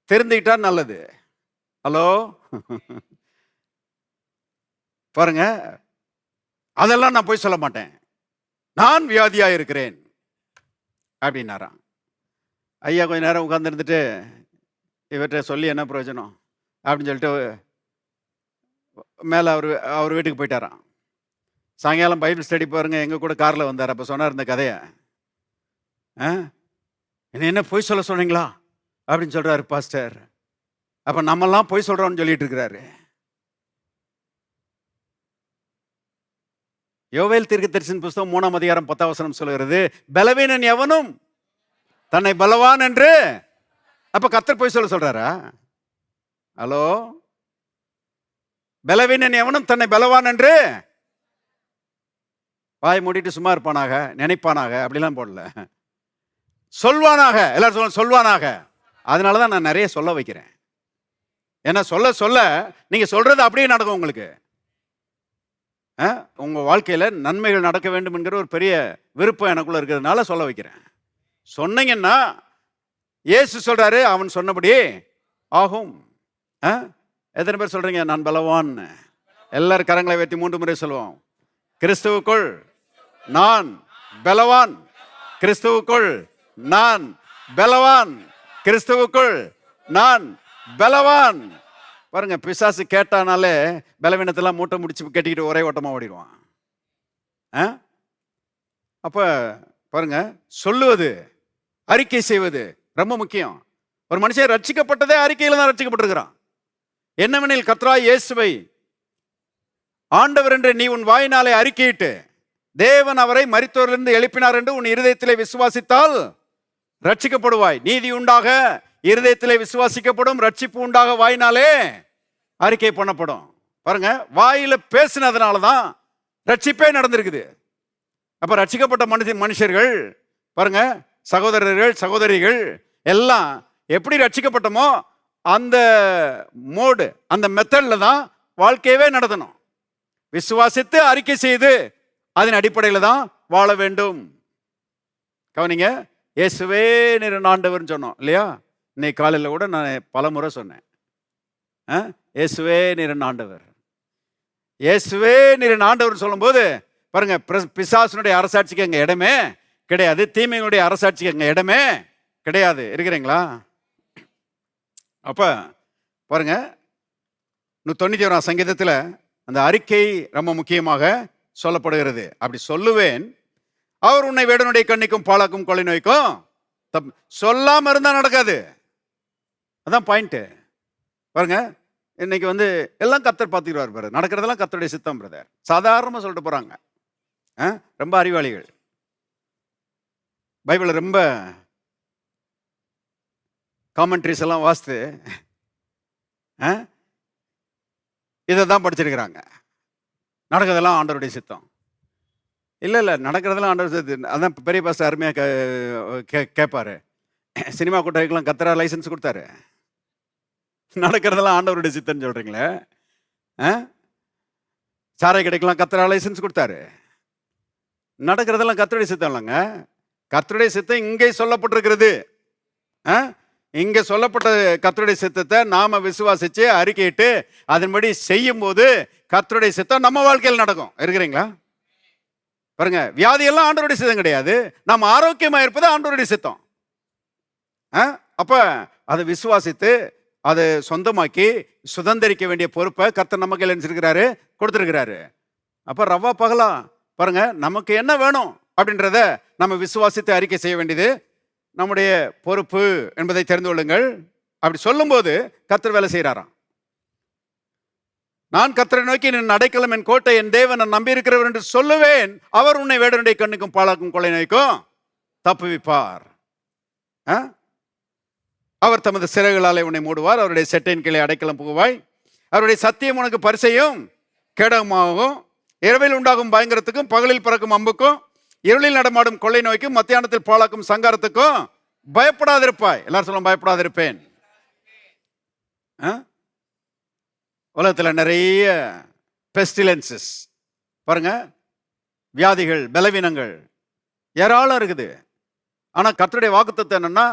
திருந்திக்கிட்டா நல்லது. ஹலோ பாருங்க, அதெல்லாம் நான் போய் சொல்ல மாட்டேன், நான் வியாதியாக இருக்கிறேன் அப்படின்னாராம். ஐயா கொஞ்ச நேரம் உட்கார்ந்துருந்துட்டு, இவர்கிட்ட சொல்லி என்ன பிரயோஜனம் அப்படின்னு சொல்லிட்டு மேலே அவர் வீட்டுக்கு போயிட்டாராம். சாயங்காலம் பைபிள் ஸ்டடி பாருங்க, எங்கள் கூட காரில் வந்தார். அப்போ சொன்னார் இந்த கதையை. என்ன பொய் சொல்ல சொன்னீங்களா அப்படின்னு சொல்றாரு பாஸ்டர். அப்ப நம்மெல்லாம் பொய் சொல்றோம்னு சொல்லிட்டு இருக்கிறாரு. யோவேல் தீர்க்கதரிசியின் புஸ்தகம் 3ஆம் அதிகாரம் 10ஆம் வசனம் சொல்கிறது, பலவீனன் எவனும் தன்னை பலவான் என்று. அப்ப கர்த்தர் பொய் சொல்ல சொல்றாரா? ஹலோ, பலவீனன் எவனும் தன்னை பலவான் என்று வாய் மூடிட்டு சும்மா இருப்பானாக, நினைப்பானாக, அப்படிலாம் போடல, சொல்வானாக. எல்லாரும் சொல்வானாக. அதனாலதான் நான் நிறைய சொல்ல வைக்கிறேன். ஏன்னா சொல்ல சொல்ல நீங்க சொல்றது அப்படியே நடக்கும் உங்களுக்கு. உங்க வாழ்க்கையில நன்மைகள் நடக்க வேண்டும் என்கிற ஒரு பெரிய விருப்பம் எனக்குள்ள இருக்கிறதுனால சொல்ல வைக்கிறேன். சொன்னீங்கன்னா இயேசு சொல்றாரு, அவன் சொன்னபடி ஆகும். எத்தனை பேர் சொல்றீங்க நான் பலவான்? எல்லாரும் கரங்களை வைத்து 3 முறை சொல்லுவோம். கிறிஸ்துவுக்குள் நான் பலவான், கிறிஸ்துவுக்குள் நான் பலவான், கிறிஸ்துவுக்குள் நான் பலவான். பாருங்க, பிசாசு கேட்டானாலே பலவீனத்தெல்லாம் மூட்டை முடிச்சு கட்டிக்கிட்டு ஒரே ஓட்டமா ஓடிடுவான். அப்ப பாருங்க, சொல்லுவது, அறிக்கை செய்வது ரொம்ப முக்கியம். ஒரு மனுஷன் ரட்சிக்கப்பட்டதே அறிக்கையில தான் ரட்சிக்கப்பட்டிருக்கிறான். என்னவெனில் கர்த்தராகிய இயேசுவை ஆண்டவர் என்று நீ உன் வாயினாலே அறிக்கையிட்டு தேவன் அவரை மரித்தோரிலிருந்து எழுப்பினார் என்று உன் இருதயத்திலே விசுவாசித்தால் ரட்சிக்கப்படுவாய். நீதி உண்டாக இருதயத்திலே விசுவாசிக்கப்படும், ரட்சிப்பு உண்டாக வாயினாலே அறிக்கை பண்ணப்படும். பாருங்க, வாயில பேசினதுனாலதான் ரட்சிப்பே நடந்திருக்குது. அப்ப ரட்சிக்கப்பட்ட மனுஷர்கள் பாருங்க, சகோதரர்கள் சகோதரிகள் எல்லாம் எப்படி ரட்சிக்கப்பட்டோமோ அந்த மோடு, அந்த மெத்தட்ல தான் வாழ்க்கையவே நடத்தணும். விசுவாசித்து அறிக்கை செய்து அதன் அடிப்படையில் தான் வாழ வேண்டும். கவனிங்க, இயேசுவே நீர் ஆண்டவர்னு சொன்னோம் இல்லையா? இன்னைக்கு காலையில் கூட நான் பல முறை சொன்னேன், இயேசுவே நீர் ஆண்டவர், இயேசுவே நீர் ஆண்டவர் சொல்லும்போது பாருங்க, பிசாசுனுடைய அரசாட்சிக்கு அங்கே இடமே கிடையாது, தீமையினுடைய அரசாட்சிக்கு அங்கே இடமே கிடையாது. இருக்கிறீங்களா? அப்ப பாருங்க, 91ஆம் சங்கீதத்தில் அந்த அறிக்கை ரொம்ப முக்கியமாக சொல்லப்படுகிறது. அப்படி சொல்லுவேன், அவர் உன்னை வேடனுடைய கண்ணிக்கும் பாலாக்கும் கொலை நோய்க்கும். சொல்லாம இருந்தா நடக்காது. அதான் பாயிண்ட். பாருங்க, இன்னைக்கு எல்லாம் கர்த்தர் பார்த்துக்கிறார் பிரதர், நடக்கிறதெல்லாம் கர்த்தருடைய சித்தம் பிரதர், சாதாரணமாக சொல்லிட்டு போறாங்க. ரொம்ப அறிவாளிகள், பைபிளை ரொம்ப காமெண்ட்ரிஸ் எல்லாம் வாசித்து இதை தான் படிச்சிருக்கிறாங்க. நடக்கிறதெல்லாம் ஆண்டவருடைய சித்தம். இல்லை நடக்கிறதெல்லாம் ஆண்டவர் சித்தம். அதான் பெரிய பாஸ்டர் அருமையாக கேட்பாரு, சினிமா கூட்டத்துக்கெல்லாம் கர்த்தரா லைசன்ஸ் கொடுத்தாரு, நடக்கிறதெல்லாம் ஆண்டவருடைய சித்தம்னு சொல்றீங்களே. சாரை கடைக்கெல்லாம் கர்த்தரா லைசன்ஸ் கொடுத்தாரு, நடக்கிறதெல்லாம் கர்த்தருடைய சித்தம் இல்லைங்க. கர்த்தருடைய சித்தம் இங்கே சொல்லப்பட்டிருக்கிறது. இங்க சொல்லப்பட்ட கர்த்தருடைய சித்தத்தை நாம விசுவாசிச்சு அறிக்கையிட்டு அதன்படி செய்யும் போது கர்த்தருடைய சித்தம் நம்ம வாழ்க்கையில் நடக்கும். இருக்கிறீங்களா? பாருங்க, வியாதி எல்லாம் ஆண்டவருடைய சித்தம் கிடையாது, நம்ம ஆரோக்கியமா இருப்பது ஆண்டவருடைய சித்தம். அப்ப அதை விசுவாசித்து அதை சொந்தமாக்கி சுதந்திரிக்க வேண்டிய பொறுப்பை கர்த்தர் நமக்கு நினைச்சிருக்கிறாரு, கொடுத்திருக்கிறாரு. அப்ப ரவா பகலா பாருங்க, நமக்கு என்ன வேணும் அப்படின்றத நம்ம விசுவாசித்து அறிக்கை செய்ய வேண்டியது நம்முடைய பொறுப்பு என்பதை தெரிந்து கொள்ளுங்கள். அப்படி சொல்லும் போது கர்த்தர் வேலை செய்யறாராம். நான் கர்த்தரை நோக்கி என் அடைக்கலம், என் கோட்டை, என் தேவன், நான் நம்பி இருக்கிறவர் என்று சொல்லுவேன், அவர் உன்னை வேடனுடைய கண்ணுக்கும் பாலாக்கும் கொலை நோய்க்கும் தப்புவிப்பார். அவர் தமது சிறகுகளாலே உன்னை மூடுவார், அவருடைய செட்டையின் கீழே அடைக்கலம் புகுவாய், அவருடைய சத்தியம் உனக்கு பரிசையும் கேடகமாகும். இரவில் உண்டாகும் பயங்கரத்துக்கும் பகலில் பறக்கும் அம்புக்கும் இருளில் நடமாடும் கொள்ளை நோய்க்கும் மத்தியானத்தில் பாழாக்கும் சங்காரத்துக்கும் பயப்படாதிருப்பாய். எல்லாரும் சொல்லும் பயப்படாதிருப்பேன். உலகத்தில் நிறைய பெஸ்டிலன்சஸ் பாருங்க, வியாதிகள், பலவீனங்கள் ஏராளம் இருக்குது. ஆனா கர்த்தருடைய வாக்குத்தத்தம் என்னன்னா,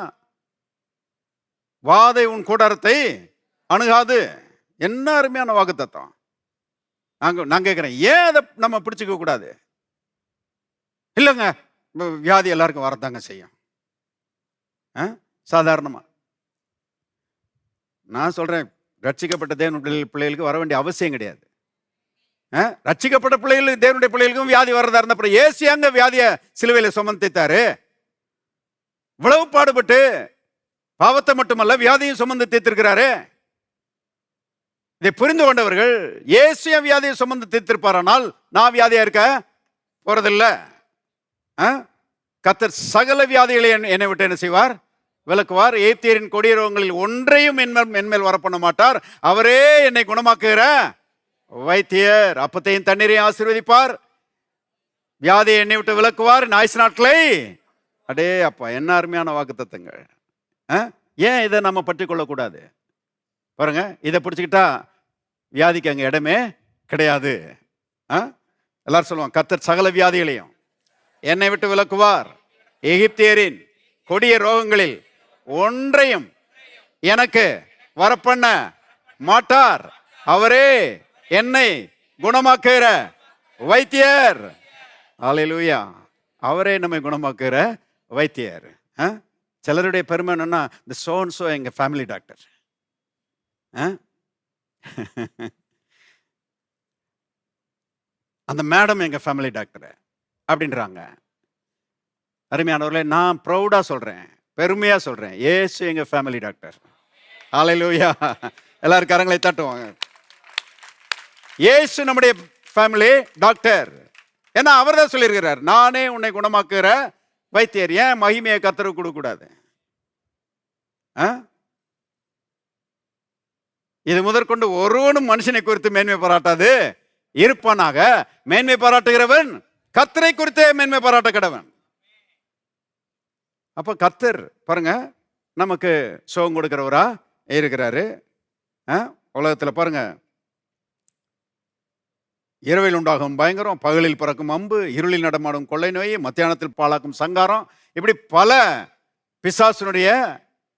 வாதை உன் கூடாரத்தை அணுகாது. என்ன அருமையான வாக்குத்தத்தம். நான் கேட்கிறேன், ஏன் அதை நம்ம பிடிச்சிக்க கூடாது? இல்லைங்க, வியாதி எல்லாருக்கும் வரத்தாங்க செய்யும். சாதாரணமா நான் சொல்றேன், ரட்சிக்கப்பட்ட தேவனுடைய பிள்ளைகளுக்கு வர வேண்டிய அவசியம் கிடையாது. ரட்சிக்கப்பட்ட பிள்ளைகள், தேவனுடைய பிள்ளைகளுக்கும் வியாதி வர்றதா இருந்த அப்புறம் ஏசியாங்க வியாதிய சிலுவையில சுமந்தித்தாரு. இவ்வளவு பாடுபட்டு பாவத்தை மட்டுமல்ல வியாதியும் சுமந்து தீர்த்திருக்கிறாரு. இதை புரிந்து கொண்டவர்கள் இயேசு வியாதியை சுமந்து தீர்த்திருப்பாரானால் நான் வியாதியா இருக்க போறதில்லை. கர்த்தர் சகல வியாதிகளை என்னை விட்டு என்ன செய்வார்? விலக்குவார். எகிப்தியரின் கொடிய ரோகங்களில் ஒன்றையும் என்மேல் வரப்பண்ண மாட்டார். அவரே என்னை குணமாக்குகிற வைத்தியர். அப்பத்தையும் தண்ணீரையும் ஆசீர்வதிப்பார். வியாதியை என்னை விட்டு விலக்குவார். ஞாயிற்று நாட்களை அடே அப்பா, என்ன அருமையான வாக்குத்தத்தங்கள். ஏன் இதை நம்ம பற்றி கொள்ளக்கூடாது? பாருங்க, இதை பிடிச்சிக்கிட்டா வியாதிக்கு அங்கே இடமே கிடையாது. எல்லாரும் சொல்லுவாங்க, கர்த்தர் சகல வியாதிகளையும் என்னை விட்டு விலக்குவார். எகிப்தியரின் கொடிய ரோகங்களில் ஒன்றையும் எனக்கு வரப்பண்ண மாட்டார். அவரே என்னை குணமாக்குகிற வைத்தியர். அல்லேலூயா. அவரே நம்மை குணமாக்குகிற வைத்தியர். சிலருடைய பெருமை என்னன்னா, இந்த சோ எங்க ஃபேமிலி டாக்டர். அந்த மேடம் எங்க ஃபேமிலி டாக்டர் அப்படின்றாங்க. அருமையானவர்களே, நான் ப்ரௌடா சொல்றேன், பெருமையா சொல்றேன், இயேசு எங்க ஃபேமிலி டாக்டர். அல்லேலூயா. எல்லாரும் கரங்களை தட்டுவாங்க. இயேசு நம்முடைய ஃபேமிலி டாக்டர். ஏன்னா அவர் தான் சொல்லியிருக்கிறார், நானே உன்னை குணமாக்குற வைத்தியர். ஏன் மகிமையை கர்த்தருக்கு கொடுக்க கூடாது? இது முதற்கொண்டு ஒருவனும் மனுஷனை குறித்து மேன்மை பாராட்டாது இருப்பானாக. மேன்மை பாராட்டுகிறவன் கர்த்தரை குறித்தே மேன்மை பாராட்ட கடவன். அப்ப கர்த்தர் பாருங்க நமக்கு சுகம் கொடுக்கிறவரா இருக்கிறாரு. உலகத்துல பாருங்க, இரவில் உண்டாகும் பயங்கரம், பகலில் பறக்கும் அம்பு, இருளில் நடமாடும் கொள்ளை நோய், மத்தியானத்தில் பாழாக்கும் சங்காரம், இப்படி பல பிசாசுனுடைய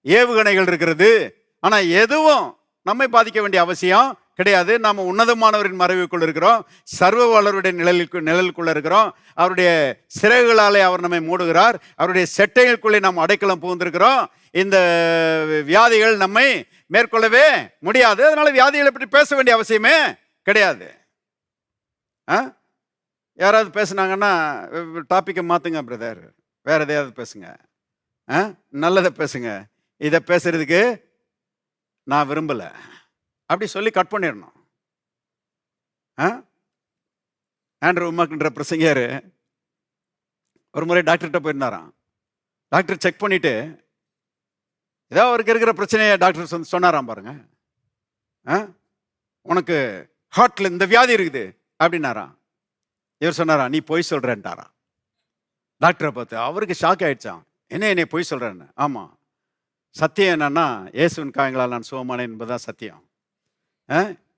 ஏவுகணைகள் இருக்கிறது. ஆனா எதுவும் நம்மை பாதிக்க வேண்டிய அவசியம் கிடையாது. நாம உன்னதமானவரின் மறைவுக்குள் இருக்கிறோம், சர்வ வல்லவருடைய நிழலுக்குள்ள இருக்கிறோம். அவருடைய சிறகுகளாலே அவர் நம்மை மூடுகிறார். அவருடைய செட்டைகளுக்குள்ளே நாம் அடைக்கலம் புகுந்திருக்கிறோம். இந்த வியாதிகள் நம்மை மேற்கொள்ளவே முடியாது. அதனால வியாதிகளை பற்றி பேச வேண்டிய அவசியமே கிடையாது. யாராவது பேசுனாங்கன்னா டாப்பிக்கை மாத்துங்க பிரதர், வேற எதையாவது பேசுங்க, நல்லதை பேசுங்க, இதை பேசுறதுக்கு நான் விரும்பல அப்படி சொல்லி கட் பண்ணிடணும். ஆண்ட்ரூ உமாக்குன்ற பிரசங்கியாரு ஒரு முறை டாக்டர்கிட்ட போயிருந்தாராம். டாக்டர் செக் பண்ணிட்டு ஏதாவது அவருக்கு இருக்கிற பிரச்சனையை டாக்டர் சொன்னாராம். பாருங்க, உனக்கு ஹார்ட்ல இந்த வியாதி இருக்குது அப்படின்னாராம். இவர் சொன்னாராம், நீ பொய் சொல்றேன்ட்டாராம். டாக்டரை பார்த்து அவருக்கு ஷாக் ஆயிடுச்சான். என்னை பொய் சொல்றேன்னு. ஆமா, சத்தியம் என்னன்னா இயேசுவின் காயங்களால் நான் சுகமானேன் என்பதுதான் சத்தியம்.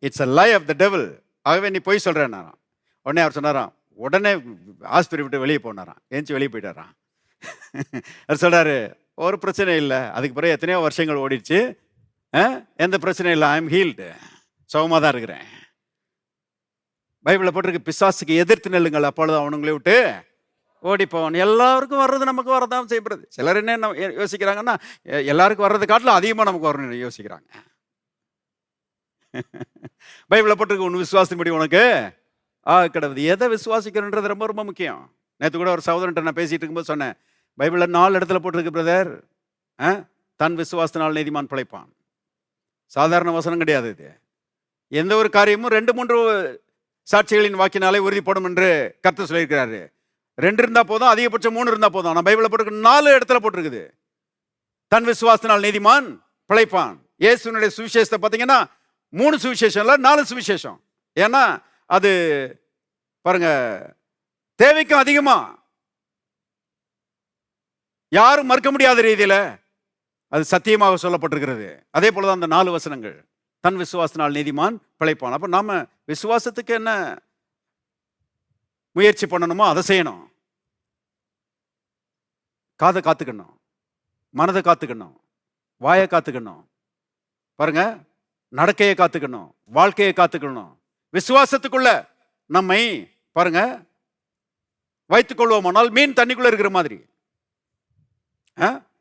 It's a lie of the devil. ஆகவே நீ பொய் சொல்றேன்னாராம். உடனே அவர் சொன்னாராம், உடனே ஆஸ்பத்திரி விட்டு வெளியே போனாராம். ஏஞ்சி வெளியே போயிட்டாராம். அவர் சொல்றாரு, ஒரு பிரச்சனை இல்லை. அதுக்கு பிறகு எத்தனையோ வருஷங்கள் ஓடிடுச்சு, எந்த பிரச்சனையும் இல்லை, ஐ எம் ஹீல்டு, சுகமாக தான் இருக்கிறேன். பைபிளில் போட்டிருக்கு, பிசாசுக்கு எதிர்த்து நெல்லுங்கள், அப்பொழுது அவனுங்களை விட்டு ஓடி போவான். எல்லாருக்கும் வர்றது நமக்கு வரதான் செய்யப்படுது. சிலர் என்ன யோசிக்கிறாங்கன்னா, எல்லாருக்கும் வர்றது காட்டிலும் அதிகமாக நமக்கு வரணும்னு யோசிக்கிறாங்க. பைபிளில் போட்டிருக்கு, உன் விசுவாசத்தின்படி உனக்கு கிடவுது. எதை விசுவாசிக்கிறன்றது ரொம்ப ரொம்ப முக்கியம். நேற்று கூட ஒரு சகோதரன்ட்ட நான் பேசிட்டு இருக்கும்போது சொன்னேன், பைபிளில் 4 இடத்துல போட்டிருக்கு பிரதர், தன் விசுவாசத்தினால் நீதிமான் பிழைப்பான். சாதாரண வசனம் கிடையாது இது. எந்த ஒரு காரியமும் 2-3 சாட்சிகளின் வாக்கினாலே உறுதிப்படும் என்று கர்த்தர் சொல்லியிருக்கிறாரு. 2 இருந்தா போதும், அதிகபட்சம் 3 இருந்தா போதும். ஆனால் பைபிளில் போட்டிருக்கு 4 இடத்துல போட்டிருக்குது, தன் விசுவாசத்தினால் நீதிமான் பிழைப்பான். இயேசுனுடைய சுவிசேஷத்தை பார்த்தீங்கன்னா 3 சுவிசேஷம் இல்லை, 4 சுவிசேஷம். ஏன்னா அது பாருங்க, தேவைக்கும் அதிகமா, யாரும் மறுக்க முடியாத ரீதியில அது சத்தியமாக சொல்லப்பட்டிருக்கிறது. அதே போலதான் அந்த 4 வசனங்கள், தன் விசுவாசத்தினால் நீதிமான் பிழைப்பான். அப்ப நாம விசுவாசத்துக்கு என்ன முயற்சி பண்ணணுமோ அதை செய்யணும். காதை காத்துக்கணும், மனதை காத்துக்கணும், வாயை காத்துக்கணும், பாருங்க நடக்கையை காத்துக்கணும், வாழ்க்கையை காத்துக்கணும். விசுவாசத்துக்குள்ள நம்மை பாருங்க வைத்துக் கொள்வோமானால் மீன் தண்ணிக்குள்ள இருக்கிற மாதிரி.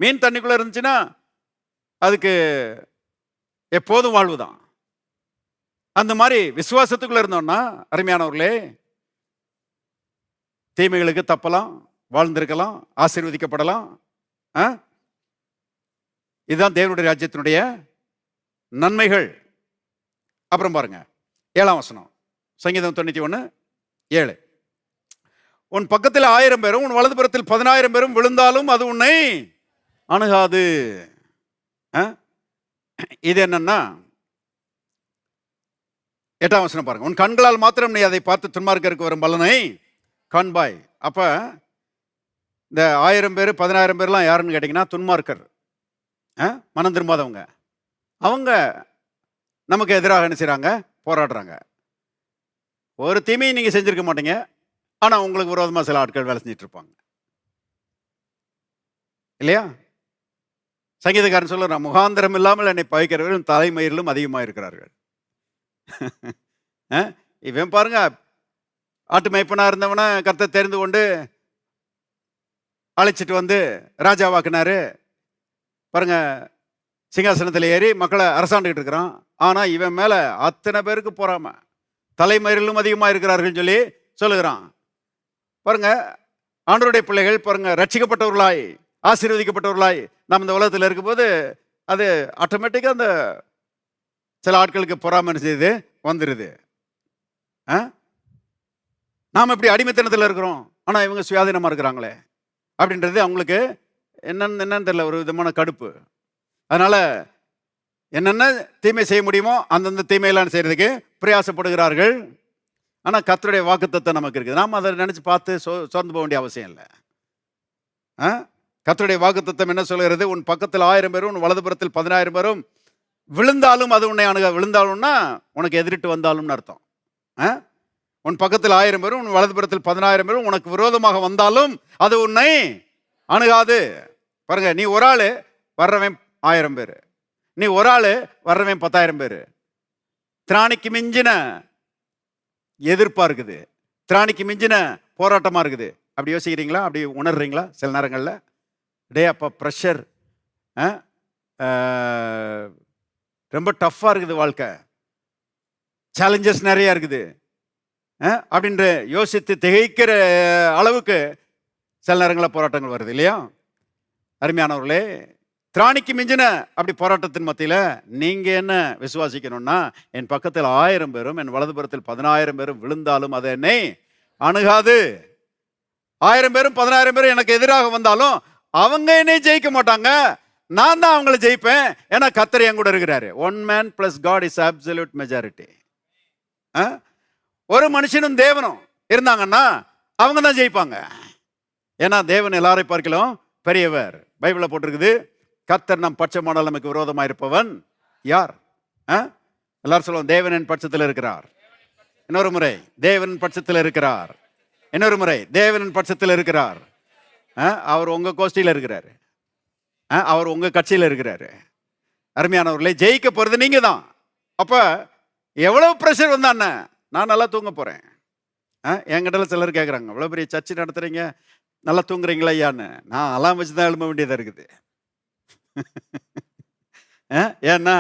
மீன் தண்ணிக்குள்ள இருந்துச்சுன்னா அதுக்கு எப்போதும் வாழ்வுதான். அந்த மாதிரி விசுவாசத்துக்குள்ள இருந்தோம்னா அருமையானவர்களே, தீமைகளுக்கு தப்பலாம், வாழ்ந்திருக்கலாம், ஆசீர்வதிக்கப்படலாம், இதுதான் தேவனுடைய ராஜ்யத்தினுடைய நன்மைகள். அப்புறம் பாருங்க 7ஆம் வசனம், சங்கீதம் 91:7. உன் பக்கத்தில் 1000 பேரும் உன் வலதுபுறத்தில் 10,000 பேரும் விழுந்தாலும் அது உன்னை அணுகாது. இது என்னன்னா 8ஆம் வசனம் பாருங்க, உன் கண்களால் மாத்திரம் நீ அதை பார்த்து துன்மார்க்கருக்கு வரும் பலனை காண்பாய். அப்ப இந்த 1000 பேர் 10,000 பேர்லாம் யாருன்னு கேட்டீங்கன்னா துன்மார்க்கர், மனம் திரும்பாதவங்க. அவங்க நமக்கு எதிராக என்ன செய்றாங்க? போராடுறாங்க. ஒரு தீமையை நீங்க செஞ்சிருக்க மாட்டீங்க, ஆனா உங்களுக்கு விரோதமா சில ஆட்கள் வேலை செஞ்சுட்டு இருப்பாங்க இல்லையா? சங்கீதக்காரன் சொல்லுறான், முகாந்திரம் இல்லாமல் என்னை பகைக்கிறவர்கள் தலைமயிரிலும் அதிகமாக இருக்கிறார்கள். இவன் பாருங்க, ஆட்டு மேய்ப்பனா இருந்தவன கர்த்தர் தெரிந்து கொண்டு அழைச்சிட்டு வந்து ராஜாவாக்குனாரு. பாருங்க, சிங்காசனத்தில் ஏறி மக்களை அரசாண்டுகிட்டு இருக்கிறான். ஆனா இவன் மேல அத்தனை பேருக்கு போறாம தலைமயிரிலும் அதிகமாக இருக்கிறார்கள் சொல்லி சொல்லுகிறான். பாருங்க, ஆண்டவருடைய பிள்ளைகள் பாருங்க, ரட்சிக்கப்பட்டவர்களாய் ஆசீர்வதிக்கப்பட்டவர்களாய் நாம் இந்த உலகத்தில் இருக்கும்போது அது ஆட்டோமேட்டிக்காக அந்த சில ஆட்களுக்கு பொறாமை செய்து வந்துடுது. நாம் இப்படி அடிமைத்தனத்தில் இருக்கிறோம், ஆனால் இவங்க சுயாதீனமாக இருக்கிறாங்களே அப்படின்றது அவங்களுக்கு என்னன்னு தெரியல, ஒரு விதமான கடுப்பு. அதனால என்னென்ன தீமை செய்ய முடியுமோ அந்தந்த தீமையெல்லாம் செய்யறதுக்கு பிரயாசப்படுகிறார்கள். ஆனால் கர்த்தருடைய வாக்குத்தத்தம் நமக்கு இருக்குது. நாம் அதை நினைச்சு பார்த்து சோர்ந்து போக வேண்டிய அவசியம் இல்லை. கர்த்தருடைய வாக்குத்தத்தம் என்ன சொல்கிறது? உன் பக்கத்தில் 1000 பேரும் உன் வலதுபுறத்தில் 10,000 பேரும் விழுந்தாலும் அது உன்னை அணுக. விழுந்தாலும்னா உனக்கு எதிரிட்டு வந்தாலும்னு அர்த்தம். உன் பக்கத்தில் 1000 பேரும் உன் வலதுபுறத்தில் 10,000 பேரும் உனக்கு விரோதமாக வந்தாலும் அது உன்னை அணுகாது. பாருங்க, நீ ஒரு ஆள் வர்றவன் 1000 பேர், நீ ஒரு ஆள் வர்றவன் 10,000 பேர். திராணிக்கு மிஞ்சின எதிர்ப்பா இருக்குது, திராணிக்கு மிஞ்சின போராட்டமா இருக்குது. அப்படி யோசிக்கிறீங்களா? அப்படி உணர்றீங்களா? சில நேரங்களில் டே அப்போ ப்ரெஷர், ரொம்ப டஃப்பாக இருக்குது வாழ்க்கை, சேலஞ்சஸ் நிறையா இருக்குது அப்படின்ற யோசித்து திகைக்கிற அளவுக்கு சில நேரங்களில் போராட்டங்கள் வருது இல்லையா? அருமையானவர்களே, திராணிக்கு மிஞ்சின அப்படி போராட்டத்தின் மத்தியில் நீங்கள் என்ன விசுவாசிக்கணும்னா, என் பக்கத்தில் 1000 பேரும் என் வலதுபுறத்தில் 10,000 பேரும் விழுந்தாலும் அது என்னை அணுகாது. 1000 பேரும் 10,000 பேரும் எனக்கு எதிராக வந்தாலும் அவங்க என்னை ஜெயிக்க மாட்டாங்க, நான் தான் அவங்களை ஜெயிப்பேன். ஏன்னா கர்த்தர் என் கூட இருக்கிறாரு. One man plus God is absolute majority. ஒரு மனுஷனும் தேவனும் இருந்தாங்கன்னா அவங்க தான் ஜெயிப்பாங்க. ஏன்னா தேவன் எல்லாரையும் பார்க்கலாம் பெரியவர். பைபிளில் போட்டிருக்குது, கர்த்தர் நம் பட்சமானால் நமக்கு விரோதமாக இருப்பவன் யார்? எல்லாரும் சொல்லுவோம், தேவன் என் பட்சத்தில் இருக்கிறார். இன்னொரு முறை, தேவன் பட்சத்தில் இருக்கிறார். இன்னொரு முறை, தேவன் பட்சத்தில் இருக்கிறார். அவர் உங்க கோஷ்டியில் இருக்கிறாரு, அவர் உங்க கட்சியில் இருக்கிறாரு. அருமையானவர்களே, ஜெயிக்க போறது நீங்க தான். அப்ப எவ்வளவு பிரஷர் வந்தானே, நான் நல்லா தூங்க போறேன். என்கிட்ட சிலர் கேட்குறாங்க, இவ்வளோ பெரிய சர்ச்சை நடத்துறீங்க, நல்லா தூங்குறீங்களா ஐயான்னு. நான் அலாம் வச்சு தான் எழும்ப வேண்டியதாக இருக்குது. ஏன்னா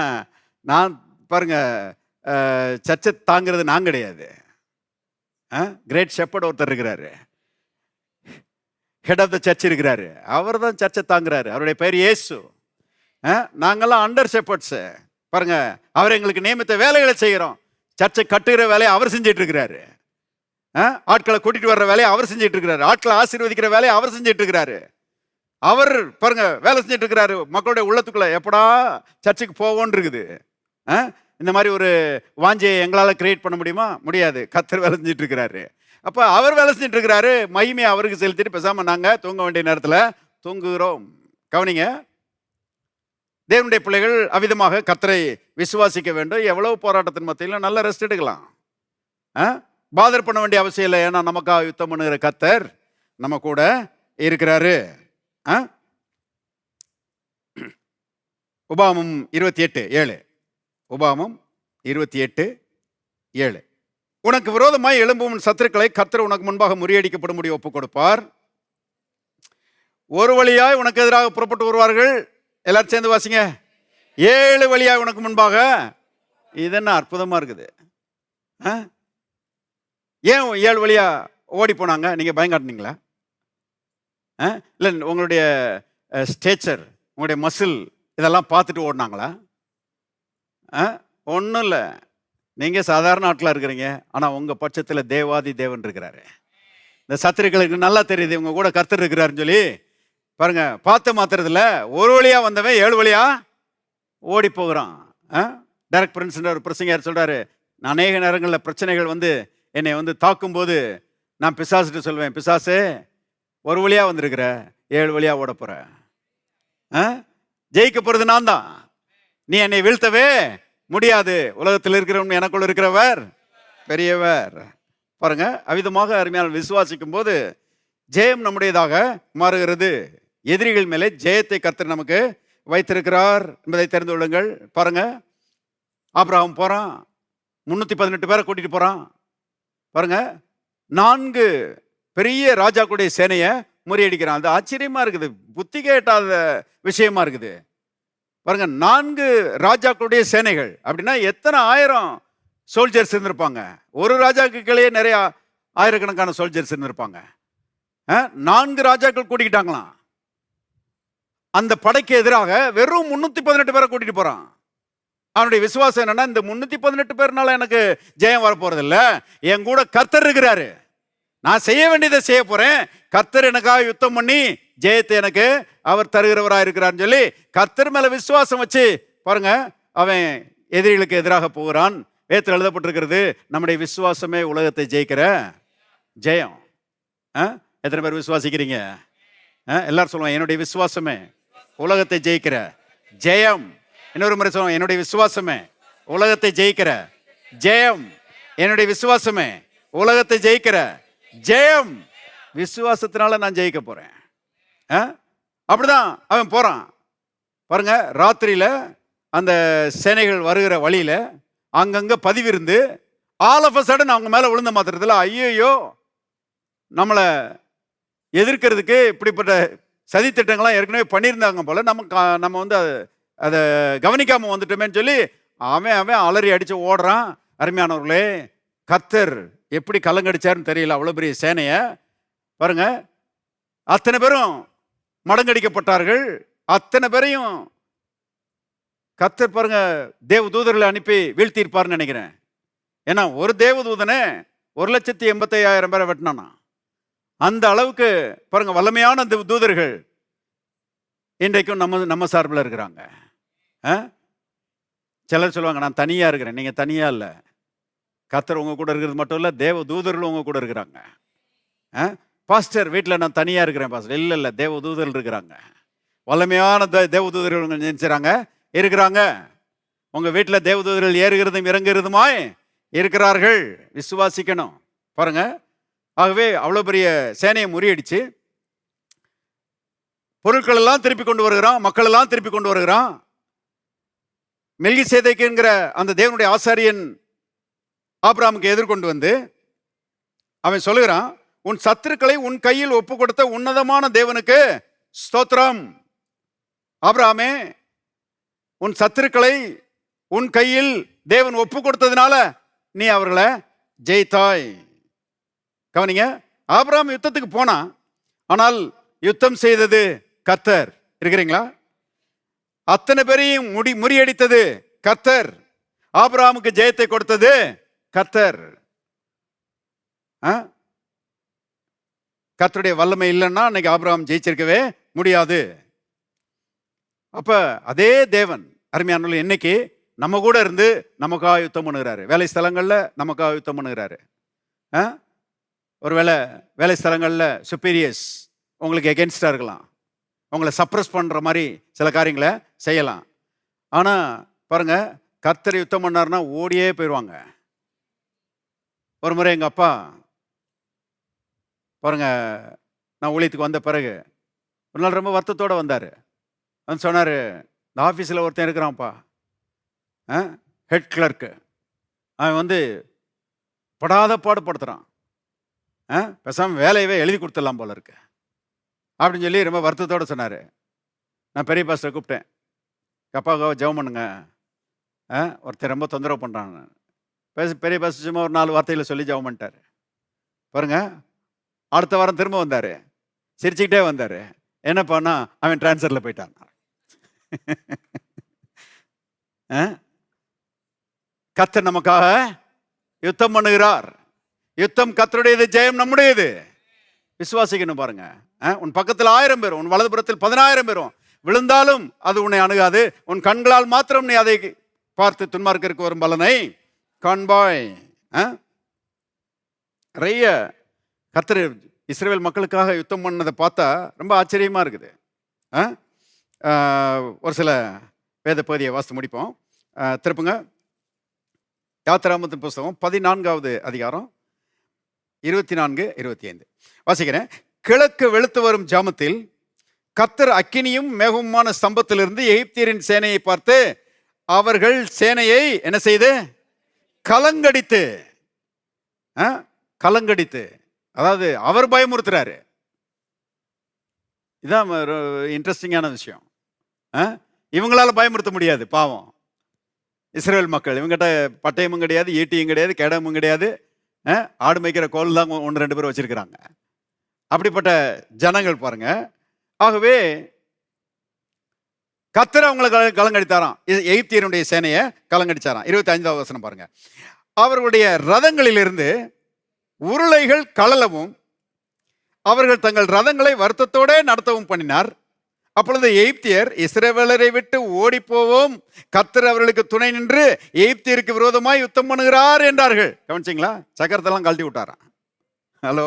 நான் பாருங்க, சர்ச்சை தாங்கிறது நான் கிடையாது. கிரேட் ஷெப்பர்ட் ஒருத்தர் இருக்கிறாரு, ஹெட் ஆஃப் த சர்ச் இருக்கிறாரு, அவர் தான் சர்ச்சை தாங்குறாரு. அவருடைய பேர் இயேசு. நாங்கெல்லாம் அண்டர் ஷெப்பர்ட்ஸ். பாருங்க, அவர் எங்களுக்கு நியமித்த வேலைகளை செய்கிறோம். சர்ச்சை கட்டுகிற வேலையை அவர் செஞ்சிட்டு இருக்கிறாரு, ஆட்களை கூட்டிட்டு வர்ற வேலையை அவர் செஞ்சிட்டு இருக்கிறாரு, ஆட்களை ஆசீர்வதிக்கிற வேலையை அவர் செஞ்சிட்டு இருக்கிறாரு. அவர் பாருங்க வேலை செஞ்சிட்டு இருக்கிறாரு. மக்களுடைய உள்ளத்துக்குள்ள எப்படா சர்ச்சுக்கு போவோன்னு இருக்குது. இந்த மாதிரி ஒரு வாஞ்சையை எங்களால் கிரியேட் பண்ண முடியுமா? முடியாது. கர்த்தர் வேலை செஞ்சிட்டு இருக்கிறாரு. அப்போ அவர் வேலை செஞ்சுட்டு இருக்கிறாரு, மகிமையை அவருக்கு செலுத்திட்டு பேசாம நாங்கள் தூங்க வேண்டிய நேரத்தில் தூங்குகிறோம். கவனிங்க, தேவனுடைய பிள்ளைகள் அவ்விதமாக கர்த்தரை விசுவாசிக்க வேண்டும். எவ்வளவு போராட்டத்தின் மத்தியில் நல்ல ரெஸ்ட் எடுக்கலாம், பாதர் பண்ண வேண்டிய அவசியம் இல்லை. ஏன்னா நமக்காக யுத்தம் பண்ணுகிற கர்த்தர் நம்ம கூட இருக்கிறாரு. உபாகமம் 28:7. உபாகமம் 28:7. உனக்கு விரோதமாய் எழும்பும் சத்துருக்களை கர்த்தர் உனக்கு முன்பாக முறியடிக்கப்படும்படி ஒப்புக் கொடுப்பார். ஒரு வழியாய் உனக்கு எதிராக புறப்பட்டு வருவார்கள். எல்லாரும் சேர்ந்து வாசிங்க. 7 வழியாய் உனக்கு முன்பாக. இது என்ன அற்புதமா இருக்குது. ஏன் 7 வழியா ஓடி போனாங்க? நீங்க பயங்காட்டினீங்களா? இல்லை, உங்களுடைய ஸ்டேச்சர், உங்களுடைய மசில் இதெல்லாம் பார்த்துட்டு ஓடினாங்களா? ஒன்றும் இல்லை. நீங்கள் சாதாரண ஆட்களாக இருக்கிறீங்க, ஆனால் உங்கள் பட்சத்தில் தேவாதி தேவன் இருக்கிறாரு. இந்த சத்துருக்களுக்கு நல்லா தெரியுது இவங்க கூட கர்த்தர் இருக்கிறாருன்னு சொல்லி. பாருங்க, பார்த்த மாத்திரத்தில் ஒரு வழியாக வந்தவன் 7 வழியா ஓடி போகிறான். டைரக்ட் பிரின்ஸ் ஒரு பிரசங்கர் சொல்கிறாரு, அநேக நேரங்களில் பிரச்சனைகள் வந்து என்னை வந்து தாக்கும்போது நான் பிசாசுட்டு சொல்வேன், பிசாசே ஒரு வழியாக வந்திருக்கிற 7 வழியாக ஓட போகிற, ஜெயிக்க போகிறது நான் தான், நீ என்னை வீழ்த்தவே முடியாது. உலகத்தில் இருக்கிறவன் எனக்குள்ள இருக்கிறவர் பெரியவர். பாருங்க, அவிதமாக அருமையான விசுவாசிக்கும் போது ஜெயம் நம்முடையதாக மாறுகிறது. எதிரிகள் மேலே ஜெயத்தை கர்த்தர் நமக்கு வைத்திருக்கிறார் என்பதை தெரிந்து கொள்ளுங்கள். பாருங்க, ஆபிரகாம் போறான், 318 பேரை கூட்டிட்டு போறான். பாருங்க, 4 பெரிய ராஜாக்களுடைய சேனையை முறியடிக்கிறான். அது ஆச்சரியமா இருக்குது, புத்தி கேட்டாத விஷயமா இருக்குது. பாருங்க, 4 ராஜாக்களுடைய சேனைகள் அப்படின்னா எத்தனை ஆயிரம் சோல்ஜர்ஸ் இருந்திருப்பாங்க. ஒரு ராஜாக்கு கீழே நிறைய ஆயிரக்கணக்கான சோல்ஜர்ஸ் இருந்திருப்பாங்க. 4 ராஜாக்கள் கூட்டிக்கிட்டாங்களாம். அந்த படைக்கு எதிராக வெறும் 318 பேரை கூட்டிட்டு போறான். அவனுடைய விசுவாசம் என்னன்னா, இந்த 318 பேர்னால எனக்கு ஜெயம் வரப்போறது இல்லை, என் கூட கர்த்தர் இருக்கிறாரு, நான் செய்ய வேண்டியதை செய்ய போறேன், கர்த்தர் எனக்காக யுத்தம் பண்ணி ஜெயத்தை எனக்கு அவர் தருகிறவராக இருக்கிறான்னு சொல்லி கர்த்தர் மேல விசுவாசம் வச்சு பாருங்க, அவன் எதிரிகளுக்கு எதிராக போகிறான். வேதத்தில் எழுதப்பட்டிருக்கிறது, நம்முடைய விசுவாசமே உலகத்தை ஜெயிக்கிற ஜெயம். எத்தனை பேர் விசுவாசிக்கிறீங்க? எல்லாரும் சொல்லுவாங்க, என்னுடைய விசுவாசமே உலகத்தை ஜெயிக்கிற ஜெயம். இன்னொரு முறை சொல்லுவாங்க, என்னுடைய விசுவாசமே உலகத்தை ஜெயிக்கிற ஜெயம். என்னுடைய விசுவாசமே உலகத்தை ஜெயிக்கிற ஜெயம். விசுவாசத்தினால நான் ஜெயிக்க போறேன். அப்படிதான் அவன் போறான். பாருங்க, ராத்திரியில அந்த சேனைகள் வருகிற வழியில அங்கங்க பதிவிருந்து ஆல் ஆஃப் அ சடன் அவங்க மேல விழுந்த மாத்திரத்தில், ஐயோ நம்மளை எதிர்க்கிறதுக்கு இப்படிப்பட்ட சதி திட்டங்கள்லாம் ஏற்கனவே பண்ணியிருந்தாங்க போல, நம்ம வந்து அதை கவனிக்காம வந்துட்டோமேன்னு சொல்லி அவன் அலறி அடிச்சு ஓடுறான். அருமையானவர்களே, கர்த்தர் எப்படி கலங்கடிச்சாருன்னு தெரியல, அவ்வளோ பெரிய சேனையை. பாருங்க, அத்தனை பேரும் மடங்கடிக்கப்பட்டார்கள். அத்தனை பேரையும் கர்த்தர் பாருங்க தேவ தூதர்களை அனுப்பி வீழ்த்தியிருப்பார்னு நினைக்கிறேன். ஏன்னா ஒரு தேவதூதனே 1,85,000 பேரை வெட்டினானா. அந்த அளவுக்கு பாருங்க வல்லமையான தூதர்கள் இன்றைக்கும் நம்ம சார்பில் இருக்கிறாங்க. சிலர் சொல்லுவாங்க, நான் தனியா இருக்கிறேன். நீங்க தனியா இல்லை, கர்த்தர் உங்க கூட இருக்கிறது மட்டும் இல்லை, தேவ தூதர்களும் உங்க கூட இருக்கிறாங்க. பாஸ்டர் வீட்டில் நான் தனியா இருக்கிறேன் பாஸ்டர், இல்லை தேவ தூதர்கள் இருக்கிறாங்க. வல்லமையான தேவ தூதர்கள் நினைச்சாங்க இருக்கிறாங்க. உங்க வீட்டில் தேவ தூதர்கள் ஏறுகிறதும் இறங்குறதுமாய் இருக்கிறார்கள். விசுவாசிக்கணும். பாருங்க, ஆகவே அவ்வளோ பெரிய சேனையை முறியடிச்சு பொருட்கள் எல்லாம் திருப்பி கொண்டு வருகிறான், மக்கள் எல்லாம் திருப்பி கொண்டு வருகிறான். மெல்கிசேதேக்கு என்கிற அந்த தேவனுடைய ஆசாரியன் ஆபிரகாமுக்கு எதிர்கொண்டு வந்து அவன் சொல்லுகிறான், உன் சத்துருக்களை உன் கையில் ஒப்பு கொடுத்த உன்னதமான தேவனுக்கு ஸ்தோத்திரம். ஆபிரகாமே, உன் சத்துருக்களை உன் கையில் தேவன் ஒப்பு கொடுத்ததுனால நீ அவர்களை ஜெயித்தாய். கவனிங்க, ஆபிரகாம் யுத்தத்துக்கு போனா, ஆனால் யுத்தம் செய்தது கர்த்தர். இருக்கிறீங்களா? அத்தனை பேரையும் முறியடித்தது கர்த்தர். ஆபிரகாமுக்கு ஜெயத்தை கொடுத்தது கர்த்தர். கர்த்தருடைய வல்லமை இல்லைன்னா இன்னைக்கு ஆபிரகாம் ஜெயிச்சிருக்கவே முடியாது. அப்ப அதே தேவன் அருமையான என்னைக்கு நம்ம கூட இருந்து நமக்காக யுத்தம் பண்ணுகிறாரு. வேலை ஸ்தலங்கள்ல நமக்காக யுத்தம் பண்ணுகிறாரு. ஒருவேளை வேலை ஸ்தலங்கள்ல சுப்பீரியர்ஸ் உங்களுக்கு எகென்ஸ்டா இருக்கலாம், உங்களை சப்ரஸ் பண்ற மாதிரி சில காரியங்களை செய்யலாம். ஆனா பாருங்க, கர்த்தர் யுத்தம் பண்ணாருன்னா ஓடியே போயிடுவாங்க. ஒரு முறை எங்க அப்பா பாருங்க, நான் ஊழியத்துக்கு வந்த பிறகு ஒரு நாள் ரொம்ப வருத்தத்தோட வந்தாரு. வந்து சொன்னாரு, இந்த ஆஃபீஸில் ஒருத்தன் இருக்கிறான்ப்பா, ஹெட் கிளர்க்கு, அவன் வந்து படாத பாடுபடுத்துறான், பேசாமல் வேலையவே எழுதி கொடுத்துடலாம் போல இருக்கு அப்படின்னு சொல்லி ரொம்ப வருத்தத்தோடு சொன்னார். நான் பெரிய பாஸ்டரை கூப்பிட்டேன், அப்பாவுக்காக ஜெபம் பண்ணுங்க, ஒருத்தர் ரொம்ப தொந்தரவு பண்ணுறான். பெரிய பாஸ்டர் சும்மா ஒரு 4 வார்த்தையில் சொல்லி ஜெபம் பண்ணிட்டார். பாருங்க, அடுத்த வாரம் திரும்ப வந்தார், சிரிச்சுக்கிட்டே வந்தார். என்ன பண்ணா, அவன் டிரான்ஸ்ஃபரில் போயிட்டான். கர்த்தர் நமக்காக யுத்தம் பண்ணுகிறார். யுத்தம் கர்த்தருடையது, ஜெயம் நம்முடையது. விசுவாசிக்கணும் பாருங்க. உன் பக்கத்தில் 1000 பேரும், உன் வலதுபுறத்தில் 10,000 பேரும் விழுந்தாலும் அது உன்னை அணுகாது. உன் கண்களால் மாத்திரம் நீ அதை பார்த்து துன்மார்க்கருக்கு வரும் பலனை காண்பாய். நிறைய கர்த்தர் இஸ்ரவேல் மக்களுக்காக யுத்தம் பண்ணதை பார்த்தா ரொம்ப ஆச்சரியமா இருக்குது. ஒரு சில வேத பகுதியை வாசித்து முடிப்போம். திருப்புங்க யாத்திராகமத்தின் புஸ்தகம் 14வது அதிகாரம் 24, 25 வாசிக்கிறேன். கிழக்கு வெளுத்து வரும் ஜாமத்தில் கர்த்தர் அக்கினியும் மேகமுமான ஸ்தம்பத்திலிருந்து எகிப்தியரின் சேனையை பார்த்து அவர்கள் சேனையை என்ன செய்து கலங்கடித்து, கலங்கடித்து, அதாவது அவர் பயமுறுத்துறாரு. இதான் இன்ட்ரெஸ்டிங்கான விஷயம். இவங்களால பயமுறுத்த முடியாது, பாவம் இஸ்ரவேல் மக்கள். இவங்ககிட்ட பட்டயமும் கிடையாது, ஈட்டியும் கிடையாது, கேடமும் கிடையாது. ஆடு மேய்க்கிற கோல் தான் 1-2 பேர் வச்சிருக்கிறாங்க. அப்படிப்பட்ட ஜனங்கள் பாருங்க. ஆகவே கர்த்தர் அவங்களை கலங்கடித்தாராம், எகிப்தியருடைய சேனையை கலங்கடிச்சாராம். 25வது வசனம் பாருங்க. அவர்களுடைய ரதங்களிலிருந்து உருளைகள் கழலவும் அவர்கள் தங்கள் ரதங்களை வருத்தத்தோட நடத்தவும் பண்ணினார். அப்பொழுது எகிப்தியர் இஸ்ரவேலரை விட்டு ஓடி போவோம், கர்த்தர் அவர்களுக்கு துணை நின்று எகிப்தியருக்கு விரோதமாய் யுத்தம் பண்ணுகிறார் என்றார்கள். கவனிச்சிங்களா? சக்கரத்தெல்லாம் கழட்டி விட்டாராம். ஹலோ,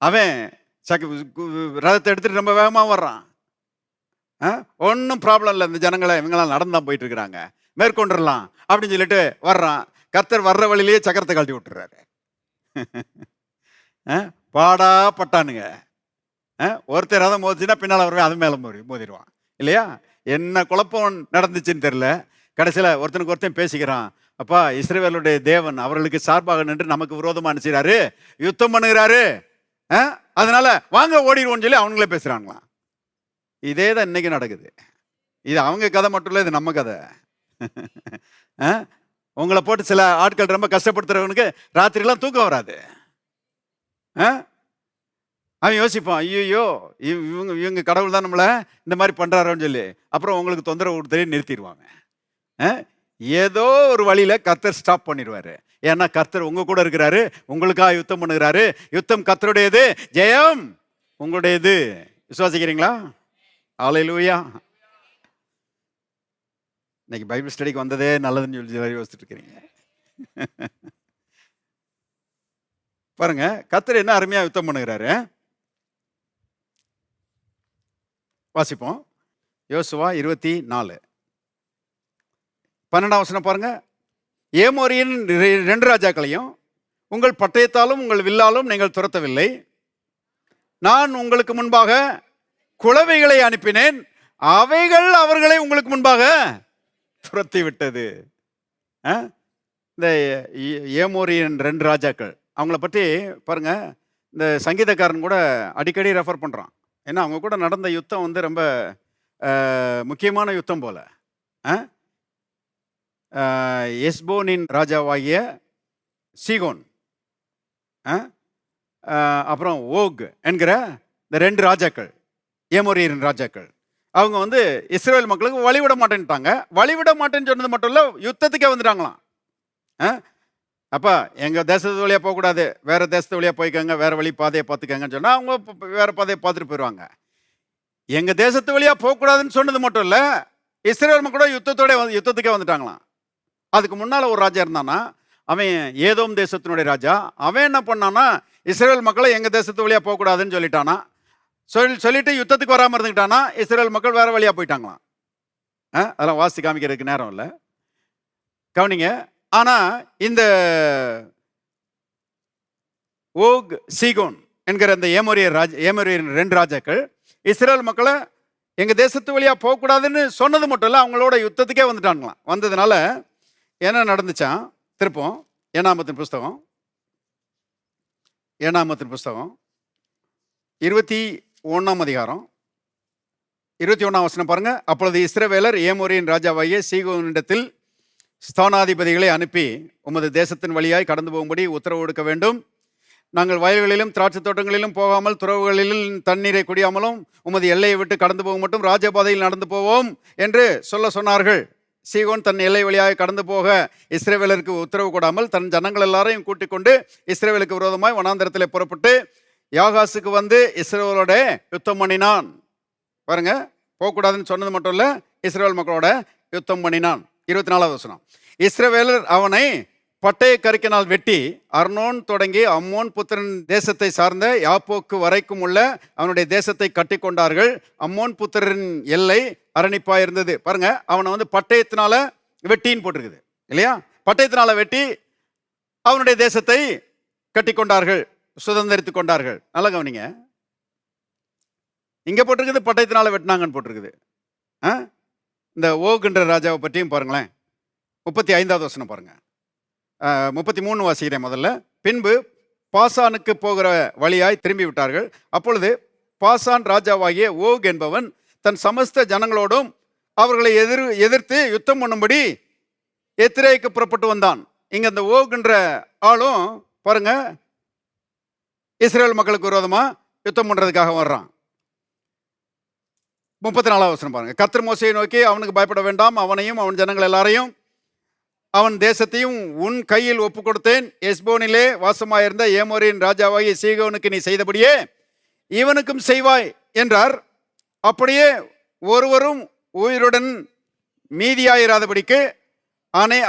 அவன் ரதத்தை எடுத்துட்டு ரொம்ப வேகமாக வர்றான். ஒன்றும் ப்ராப்ளம் இல்லை, இந்த ஜனங்களை இவங்களாம் நடந்தான் போயிட்டு இருக்கிறாங்க, மேற்கொண்டுடலாம் அப்படின்னு சொல்லிட்டு வர்றான். கர்த்தர் வர்ற வழியிலேயே சக்கரத்தை கழட்டி விட்டுறாரு. பாடா பட்டானுங்க. ஒருத்தர் ரதம் மோதிச்சுன்னா பின்னால் வருவேன், அது மேலே மோதிடுவான் இல்லையா? என்ன குழப்பம் நடந்துச்சுன்னு தெரியல. கடைசியில் ஒருத்தனுக்கு ஒருத்தன் பேசிக்கிறான், அப்பா இஸ்ரவேலுடைய தேவன் அவர்களுக்கு சார்பாக நின்று நமக்கு விரோதமாக அனுப்பிச்சாரு, யுத்தம் பண்ணுகிறாரு, அதனால வாங்க ஓடிடுவோம்னு சொல்லி அவங்களே பேசுறாங்களாம். இதே தான் இன்னைக்கு நடக்குது. இது அவங்க கதை மட்டும் இல்லை, இது நம்ம கதை. உங்களை போட்டு சில ஆட்கள் ரொம்ப கஷ்டப்படுத்துறவனுக்கு ராத்திரிலாம் தூக்கம் வராது. அவன் யோசிப்பான், ஐயோ இவங்க கடவுள் தான் நம்மளை இந்த மாதிரி பண்றாரோன்னு சொல்லி அப்புறம் உங்களுக்கு தொந்தரவு கொடுத்து நிறுத்திடுவாங்க. ஏதோ ஒரு வழியில கர்த்தர் ஸ்டாப் பண்ணிடுவாரு. ஏன்னா கர்த்தர் உங்க கூட இருக்கிறாரு, உங்களுக்காக யுத்தம் பண்ணுகிறாரு. யுத்தம் கர்த்தருடையது, ஜெயம் உங்களுடையது. விசுவாசிக்கிறீங்களா? ஹல்லேலூயா. இன்னைக்கு பைபிள் ஸ்டடிக்கு வந்ததே நல்லதுன்னு சொல்லி யோசிச்சுட்டு இருக்கிறீங்க. பாருங்க, கர்த்தர் என்ன அருமையா யுத்தம் பண்ணுகிறாரு. வாசிப்போம். யோசுவா 24 12ஆம் வசனம் பாருங்க. ஏமோரியின் 2 ராஜாக்களையும் உங்கள் பட்டயத்தாலும் உங்கள் வில்லாலும் நீங்கள் துரத்தவில்லை. நான் உங்களுக்கு முன்பாக குளவைகளை அனுப்பினேன், அவைகள் அவர்களை உங்களுக்கு முன்பாக துரத்தி விட்டது. இந்த ஏமோரியின் 2 ராஜாக்கள் அவங்கள பற்றி பாருங்க. இந்த சங்கீதக்காரன் கூட அடிக்கடி ரெஃபர் பண்றான். ஏன்னா அவங்க கூட நடந்த யுத்தம் வந்து ரொம்ப முக்கியமான யுத்தம் போல. எஸ்போனின் ராஜாவாகிய சீகோன், அப்புறம் ஓக் என்கிற இந்த 2 ராஜாக்கள், ஏமோரியரின் ராஜாக்கள், அவங்க வந்து இஸ்ரவேல் மக்களுக்கு வழிவிட மாட்டேன்ட்டாங்க. வழிவிட மாட்டேன்னு சொன்னது மட்டும் இல்லை, யுத்தத்துக்கே வந்துட்டாங்களாம். அப்பா எங்கள் தேசத்து வழியாக போகக்கூடாது, வேறு தேசத்து வழியாக போய்க்கோங்க, வேறு வழி பாதையை பார்த்துக்கங்கன்னு சொன்னால் அவங்க வேறு பாதையை பார்த்துட்டு போயிடுவாங்க. எங்கள் தேசத்து வழியாக போகக்கூடாதுன்னு சொன்னது மட்டும் இல்லை, இஸ்ரவேல் மக்களோட யுத்தத்துக்கே வந்துட்டாங்களாம். அதுக்கு முன்னால் ஒரு ராஜா இருந்தானா, அவன் ஏதோம் தேசத்தினுடைய ராஜா. அவன் என்ன பண்ணானா, இஸ்ரவேல் மக்களை எங்கள் தேசத்து வழியாக போகக்கூடாதுன்னு சொல்லிட்டானா. சொல்லிட்டு யுத்தத்துக்கு வராமல் இருந்துக்கிட்டானா. இஸ்ரவேல் மக்கள் வேறு வழியாக போயிட்டாங்களாம். அதெல்லாம் வாசி காமிக்கிறதுக்கு நேரம் இல்லை, கவனிங்க. ஆனால் இந்த ஓக், சீகோன் என்கிற இந்த ஏமோரியரின் 2 ராஜாக்கள் இஸ்ரவேல் மக்களை எங்கள் தேசத்து வழியாக போகக்கூடாதுன்னு சொன்னது மட்டும் இல்லை, அவங்களோட யுத்தத்துக்கே வந்துட்டாங்களாம். வந்ததுனால என்ன நடந்துச்சான்? திருப்போம் ஏனாமத்தின் புஸ்தகம் 21ஆம் அதிகாரம் 21ஆம் வசனம் பாருங்க. அப்பொழுது இஸ்ரவேலர் ஏமோரியின் ராஜாவாகிய சீகோனிடத்தில் ஸ்தானாதிபதிகளை அனுப்பி உமது தேசத்தின் வழியாய் கடந்து போகும்படி உத்தரவு கொடுக்க வேண்டும். நாங்கள் வயல்களிலும் திராட்சை தோட்டங்களிலும் போகாமல் துறவுகளிலும் தண்ணீரை குடியாமலும் உமது எல்லையை விட்டு கடந்து போக மட்டும் ராஜபாதையில் நடந்து போவோம் என்று சொன்னார்கள். சீகோன் தன் எல்லை வழியாக கடந்து போக இஸ்ரவேலருக்கு உத்தரவு கொடாமல் தன் ஜனங்கள் எல்லாரையும் கூட்டிக் கொண்டு இஸ்ரவேலுக்கு விரோதமாய் வனாந்தரத்தில் புறப்பட்டு யாகாசுக்கு வந்து இஸ்ரவேலோட யுத்தம் பண்ணினான். பாருங்க, போகக்கூடாதுன்னு சொன்னது மட்டும் இல்ல, இஸ்ரவேல் மக்களோட யுத்தம் பண்ணினான். 24வது வசனம். இஸ்ரவேலர் அவனை பட்டய கருக்கினால் வெட்டி அர்னோன் தொடங்கி அம்மோன் புத்திரன் தேசத்தை சார்ந்த யாப்போக்கு வரைக்கும் உள்ள அவனுடைய தேசத்தை கட்டி கொண்டார்கள். அம்மோன் புத்திரன் எல்லை அரணிப்பாய் இருந்தது. பாருங்க, அவனை வந்து பட்டயத்தினால வெட்டின்னு போட்டிருக்குது இல்லையா? பட்டயத்தினால வெட்டி அவனுடைய தேசத்தை கட்டி கொண்டார்கள், சுதந்திரித்து கொண்டார்கள். நல்லா கவனிங்க, இங்க போட்டிருக்குது பட்டயத்தினால வெட்டினாங்கன்னு போட்டிருக்குது. இந்த ஓகுன்ற ராஜாவை பற்றியும் பாருங்களேன். 35வது வசனம் பாருங்க. 33 வாசிக்கிறேன் முதல்ல. பின்பு பாசானுக்கு போகிற வழியாய் திரும்பி விட்டார்கள். அப்பொழுது பாசான் ராஜாவாகிய ஓக் என்பவன் தன் சமஸ்த ஜனங்களோடும் அவர்களை எதிர்த்து யுத்தம் பண்ணும்படி எத்திரேக்கு புறப்பட்டு வந்தான். இங்க இந்த ஓகுன்ற ஆளும் பாருங்க இஸ்ரேல் மக்களுக்கு விரோதமா யுத்தம் பண்றதுக்காக வர்றான். 34வது வசனம் பாருங்க. கர்த்தர் மோசேயை நோக்கி, அவனுக்கு பயப்பட வேண்டாம், அவனையும் அவன் ஜனங்கள் எல்லாரையும் அவன் தேசத்தையும் உன் கையில் ஒப்பு கொடுத்தேன். எஸ்போனிலே வாசமாயிருந்த ஏமோரின் ராஜாவாகிய சீகோனுக்கு நீ செய்தபடியே இவனுக்கும் செய்வாய் என்றார். அப்படியே ஒருவரும் உயிருடன் மீதியாயிராதபடிக்கு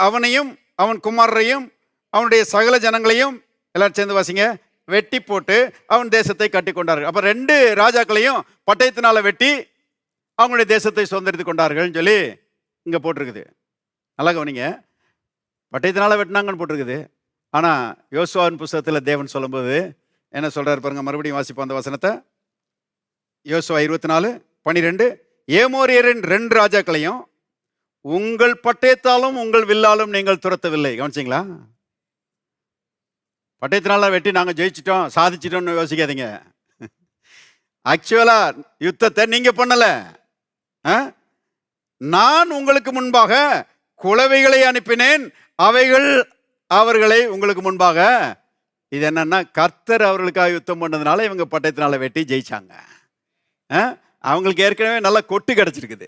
அவனையும் அவன் குமாரரையும் அவனுடைய சகல ஜனங்களையும் எல்லாரும் சேர்ந்து வாசிங்க வெட்டி போட்டு அவன் தேசத்தை கட்டி கொண்டார்கள். அப்ப 2 ராஜாக்களையும் பட்டயத்தினால வெட்டி அவங்களுடைய தேசத்தை சுதந்திரித்து கொண்டார்கள் சொல்லி இங்க போட்டிருக்குது. நல்லா கவனிங்க, பட்டயத்தினால வெட்டினாங்கன்னு போட்டிருக்குது. ஆனா யோசுவாவின் புஸ்தகத்தில் தேவன் சொல்லும்போது என்ன சொல்றாரு பாருங்க. மறுபடியும் வாசிப்போம் அந்த வசனத்தை. யோசுவா 24:12. ஏமோரியரின் 2 ராஜாக்களையும் உங்கள் பட்டயத்தாலும் உங்கள் வில்லாலும் நீங்கள் துரத்தவில்லை. கவனிச்சிங்களா? பட்டயத்தினால வெட்டி நாங்க ஜெயிச்சிட்டோம் சாதிச்சிட்டோம்னு யோசிக்காதீங்க. ஆக்சுவலா யுத்தத்தை நீங்க பண்ணல. நான் உங்களுக்கு முன்பாக குளவிகளை அனுப்பினேன், அவைகள் அவர்களை உங்களுக்கு முன்பாக. இது என்னன்னா, கர்த்தர் அவர்களுக்காக யுத்தம் பண்ணதுனால இவங்க பட்டயத்தினால வெட்டி ஜெயிச்சாங்க. அவங்களுக்கு ஏற்கனவே நல்லா கொட்டு கிடைச்சிருக்குது.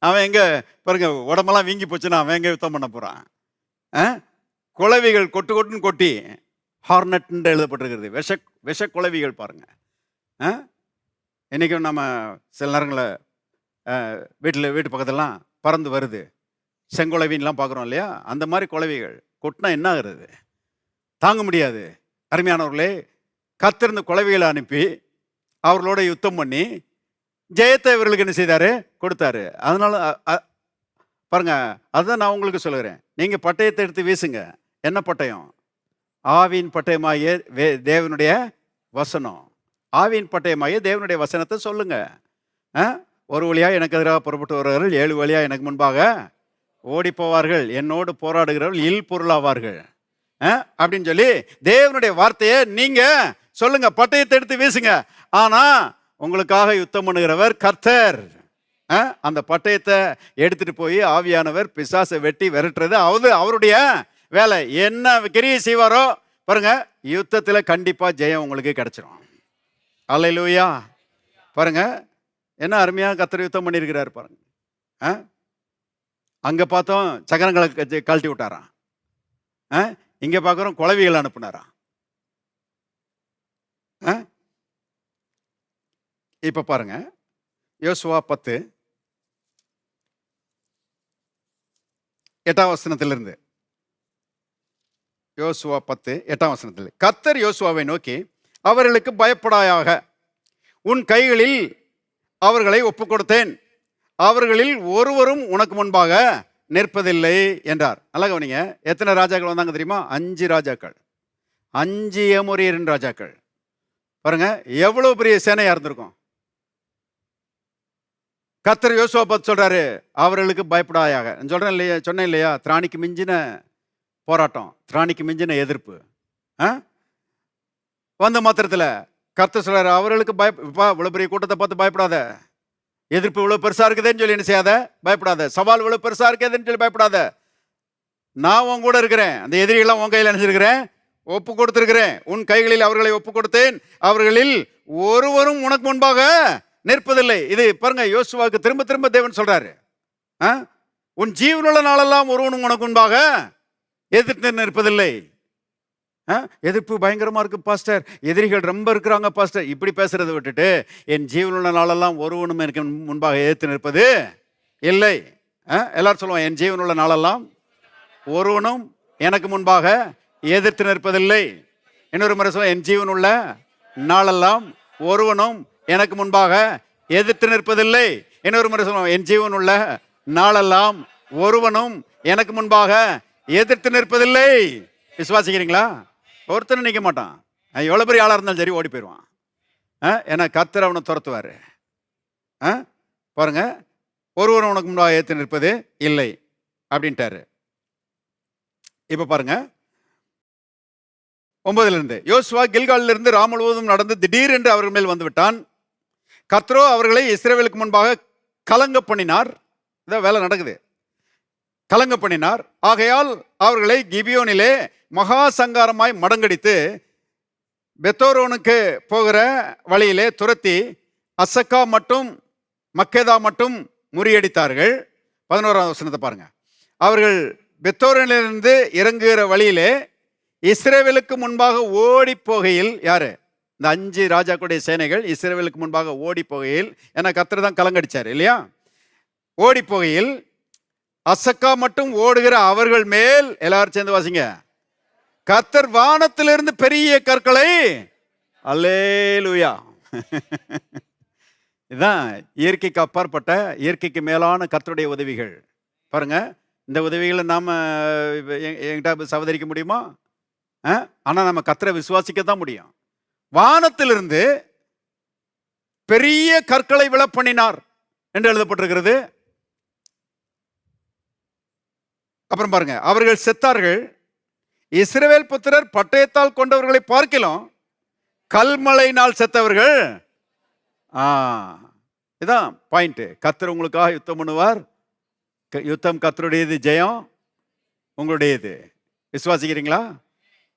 அவன் எங்க பாருங்க உடம்பெல்லாம் வீங்கி போச்சுன்னா அவன் எங்க யுத்தம் பண்ண போறான்? குளவிகள் கொட்டு கொட்டுன்னு கொட்டி ஹார்னட் எழுதப்பட்டிருக்கிறது. விஷ குளவிகள் பாருங்க. இன்னைக்கும் நம்ம சில நேரங்களில் வீட்டு பக்கத்துலாம் பறந்து வருது, செங்குளவின்லாம் பார்க்குறோம் இல்லையா? அந்த மாதிரி குளவிகள் கொட்டினா என்ன ஆகுறது? தாங்க முடியாது. அருமையானவர்களே, கர்த்தர் இந்த குளவிகளை அனுப்பி அவர்களோட யுத்தம் பண்ணி ஜெயத்தை இவர்களுக்கு என்ன செய்தாரு? கொடுத்தாரு. அதனால பாருங்க, அதுதான் நான் உங்களுக்கு சொல்லுகிறேன். நீங்க பட்டயத்தை எடுத்து வீசுங்க. என்ன பட்டயம்? ஆவியின் பட்டயமாகிய தேவனுடைய வசனம். ஆவியின் பட்டயமாகிய தேவனுடைய வசனத்தை சொல்லுங்க. ஒரு வழியா எனக்கு எதிராக புறப்பட்டு வருவார்கள், 7 வழியா எனக்கு முன்பாக ஓடி போவார்கள், என்னோடு போராடுகிறவர்கள் இல் பொருளாவார்கள் அப்படின்னு சொல்லி தேவனுடைய வார்த்தையை நீங்க சொல்லுங்க. பட்டயத்தை எடுத்து வீசுங்க. ஆனா உங்களுக்காக யுத்தம் பண்ணுகிறவர் கர்த்தர். அந்த பட்டயத்தை எடுத்துட்டு போய் ஆவியானவர் பிசாசை வெட்டி விரட்டுறது அவருடைய வேலை. என்ன கிரியை செய்வாரோ பாருங்க, யுத்தத்துல கண்டிப்பா ஜெயம் உங்களுக்கு கிடைச்சிடும். அல்லேலூயா. பாருங்க என்ன அருமையா கர்த்தர் யுத்தம் பண்ணியிருக்கிறாரு பாருங்க. அங்க பார்த்தோம் சக்கரங்களை கழட்டி விட்டாராம். இங்க பார்க்குறோம் குளவிகள் அனுப்புனாராம். இப்ப பாருங்க யோசுவா 10:8 யோசுவா 10:8 கர்த்தர் யோசுவாவை நோக்கி, அவர்களுக்கு பயப்படாயாக, உன் கைகளில் அவர்களை ஒப்புக் கொடுத்தேன், அவர்களில் ஒருவரும் உனக்கு முன்பாக நிற்பதில்லை என்றார். நல்லா கவனிங்க, எத்தனை ராஜாக்கள் வந்தாங்க தெரியுமா? 5 ராஜாக்கள், 5 ஏமோரியரின் ராஜாக்கள். பாருங்க எவ்வளவு பெரிய சேனையா இருந்திருக்கும். கர்த்தர் யோசுவா பார்த்து சொல்றாரு, அவர்களுக்கு பயப்படாயாக. சொன்னேன் இல்லையா? திராணிக்கு மிஞ்சின போராட்டம், திராணிக்கு மிஞ்சின எதிர்ப்பு வந்த மாத்திரத்தில் கர்த்தர் சொல்றாரு, அவர்களுக்கு இவ்வளவு பெரிய கூட்டத்தை பார்த்து பயப்படாத. எதிர்ப்பு இவ்வளவு பெருசா இருக்குதுன்னு சொல்லி என்ன செய்யாத? பயப்படாத. சவால் இவ்வளவு பெருசா இருக்குதுன்னு சொல்லி பயப்படாத. நான் உன் கூட இருக்கிறேன். அந்த எதிரிகள்லாம் உன் கையில் நினைச்சிருக்கிறேன், ஒப்பு கொடுத்திருக்கிறேன், உன் கைகளில் அவர்களை ஒப்பு கொடுத்தேன், அவர்களில் ஒருவரும் உனக்கு முன்பாக நிற்பதில்லை. இது பாருங்க, யோசுவாவுக்கு திரும்ப திரும்ப தேவன் சொல்றாரு, உன் ஜீவனுள்ள நாளெல்லாம் ஒருவனும் உனக்கு முன்பாக எதிர்த்து நிற்பதில்லை. எதிர்ப்பு பயங்கரமா இருக்கு பாஸ்டர், எதிரிகள் ரொம்ப இருக்கிறாங்க பாஸ்டர், இப்படி பேசுறதை விட்டுட்டு என் ஜீவனுள்ள நாளெல்லாம் ஒருவனும் எனக்கு முன்பாக எதிர்த்து நிற்பது இல்லை. எல்லாரும் சொல்லுவோம், என் ஜீவனுள்ள நாளெல்லாம் ஒருவனும் எனக்கு முன்பாக எதிர்த்து நிற்பதில்லை. இன்னொரு முறை சொல்ல, என் ஜீவனுள்ள நாளெல்லாம் ஒருவனும் எனக்கு முன்பாக எதிர்த்து நிற்பதில்லை. இன்னொரு முறை சொல்லுவோம், என் ஜீவனுள்ள நாளெல்லாம் ஒருவனும் எனக்கு முன்பாக எதிர்த்து நிற்பதில்லை. விசுவாசிக்கிறீங்களா? ஒருத்தனும் நிற்க மாட்டான். எவ்வளவு பெரிய ஆளா இருந்தாலும் சரி ஓடி போயிடுவான். ஏன்னா கர்த்தர் அவனை துரத்துவாரு. பாருங்க, ஒருவரும் உனக்கு முன்பாக எதிர்த்து நிற்பது இல்லை அப்படின்ட்டாரு. இப்ப பாருங்க 9 யோசுவா கில்காலில் இருந்து ரா முழுவதும் நடந்து திடீரென்று அவர்கள் மேல் வந்து விட்டான். கர்த்தரோ அவர்களை இஸ்ரவேலுக்கு முன்பாக கலங்க பண்ணினார். இதான் வேலை நடக்குது. கலங்க பண்ணினார். ஆகையால் அவர்களை கிபியோனிலே மகா சங்காரமாய் மடங்கடித்து பெத்தோரோனுக்கு போகிற வழியிலே துரத்தி அசக்கா மட்டும் மக்கேதா மட்டும் முறியடித்தார்கள். 11ஆம் வசனத்தை பாருங்க. அவர்கள் பெத்தோரிலிருந்து இறங்குகிற வழியிலே இஸ்ரவேலுக்கு முன்பாக ஓடி போகையில், யாரு? இந்த 5 ராஜாக்களுடைய சேனைகள் இஸ்ரவேலுக்கு முன்பாக ஓடி போகையில், ஏன்னா கர்த்தர் தான் கலங்கடிச்சார் இல்லையா? ஓடி போகையில் அசக்கா மட்டும் ஓடுகிற அவர்கள் மேல், எல்லாரும் சேர்ந்து வாசிங்க, கர்த்தர் வானத்திலிருந்து பெரிய கற்களை, அல்லேலூயா. இதுதான் இயற்கைக்கு அப்பாற்பட்ட, இயற்கைக்கு மேலான கர்த்தருடைய உதவிகள். பாருங்க, இந்த உதவிகளை நாம என்கிட்ட சவதரிக்க முடியுமா? ஆனா நம்ம கர்த்தரை விசுவாசிக்க தான் முடியும். வானத்திலிருந்து பெரிய கற்களை விழப்பண்ணினார் என்று எழுதப்பட்டிருக்கிறது. அப்புறம் பாருங்க, அவர்கள் செத்தார்கள். இஸ்ரவேல் புத்திரர் பட்டயத்தால் கொண்டவர்களை பார்க்கலாம், கல்மழையினால் செத்தவர்கள். இதான் பாயிண்ட். கர்த்தர் உங்களுக்காக யுத்தம் பண்ணுவார். யுத்தம் கர்த்தருடையது, ஜெயம் உங்களுடையது. விசுவாசிக்கிறீங்களா?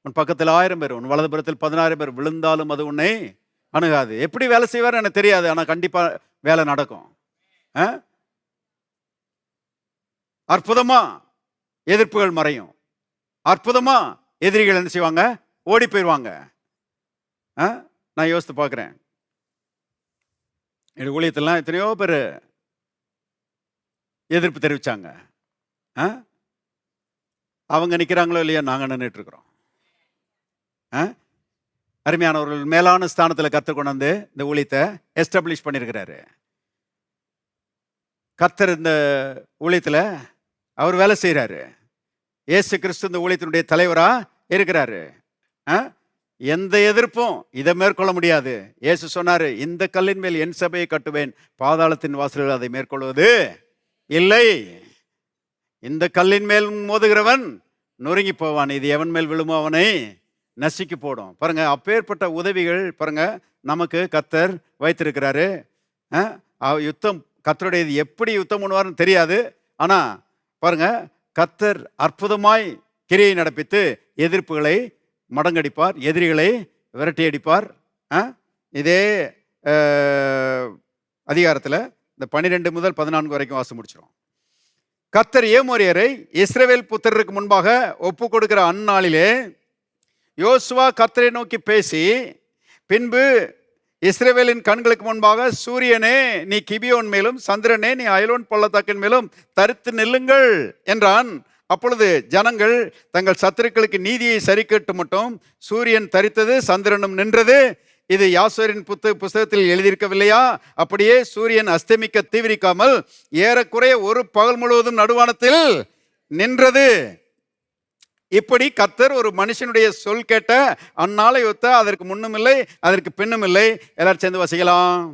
உன் பக்கத்தில் 1000 பேர், உன் வலதுபுறத்தில் 16 பேர் விழுந்தாலும் அது உன்னை அணுகாது. எப்படி வேலை செய்வார் எனக்கு தெரியாது, ஆனா கண்டிப்பா வேலை நடக்கும். அற்புதமா எதிர்ப்புகள் மறையும். அற்புதமா எதிரிகள் என்ன செய்வாங்க? ஓடி போயிடுவாங்க. நான் யோசித்து பார்க்கிறேன், என் ஊழியத்திலாம் எத்தனையோ பேர் எதிர்ப்பு தெரிவிச்சாங்க. அவங்க நிற்கிறாங்களோ இல்லையா, நாங்கள் நின்றுட்டு இருக்கிறோம். அருமையானவர்கள், மேலான ஸ்தானத்தில் கர்த்தர் கொண்டு வந்து இந்த ஊழியத்தை எஸ்டாப்ளிஷ் பண்ணியிருக்கிறாரு. கர்த்தர் இந்த ஊழியத்தில் அவர் வேலை செய்கிறாரு. இயேசு கிறிஸ்து இந்த ஊழியத்தினுடைய தலைவரா இருக்கிறாரு. எந்த எதிர்ப்பும் இதை மேற்கொள்ள முடியாது. இயேசு சொன்னாரு, இந்த கல்லின் மேல் என் சபையை கட்டுவேன், பாதாளத்தின் வாசல்கள் அதை மேற்கொள்வது இல்லை. இந்த கல்லின் மேல் மோதுகிறவன் நொறுங்கி போவான், இது எவன் மேல் விழுமோ அவனை நசுக்கி போடும். பாருங்க, அப்பேற்பட்ட உதவிகள் பாருங்க நமக்கு கர்த்தர் வைத்திருக்கிறாரு. யுத்தம் கர்த்தருடையது, எப்படி யுத்தம் பண்ணுவார்னு தெரியாது. ஆனா பாருங்க, கர்த்தர் அற்புதமாய் கிரியை நடப்பித்து எதிர்ப்புகளை மடங்கடிப்பார், எதிரிகளை விரட்டி அடிப்பார். இதே அதிகாரத்தில் இந்த 12 முதல் 14 வரைக்கும் வாசி முடிச்சிடும். கர்த்தர் ஏமோரியரை இஸ்ரவேல் புத்திரருக்கு முன்பாக ஒப்பு கொடுக்கிற அந்நாளிலே யோசுவா கர்த்தரை நோக்கி பேசி, பின்பு இஸ்ரவேலின் கண்களுக்கு முன்பாக, சூரியனே நீ கிபியோன் மேலும், சந்திரனே நீ அயலோன் பள்ளத்தாக்கின் மேலும் தரித்து நில்லுங்கள் என்றான். அப்பொழுது ஜனங்கள் தங்கள் சத்துருக்களுக்கு நீதியை சரிக்கட்டு மட்டும் சூரியன் தரித்தது, சந்திரனும் நின்றது. இது யாசோரின் புஸ்தகத்தில் எழுதியிருக்கவில்லையா? அப்படியே சூரியன் அஸ்தமிக்க தீவிரிக்காமல் ஏறக்குறைய ஒரு பகல் முழுவதும் நடுவானத்தில் நின்றது. இப்படி கர்த்தர் ஒரு மனுஷனுடைய சொல் கேட்ட அந்நாளை ஒத்த, அதற்கு முன்னும் இல்லை அதற்கு பின்னும் இல்லை. எல்லாரும் சேர்ந்து வசிக்கலாம்.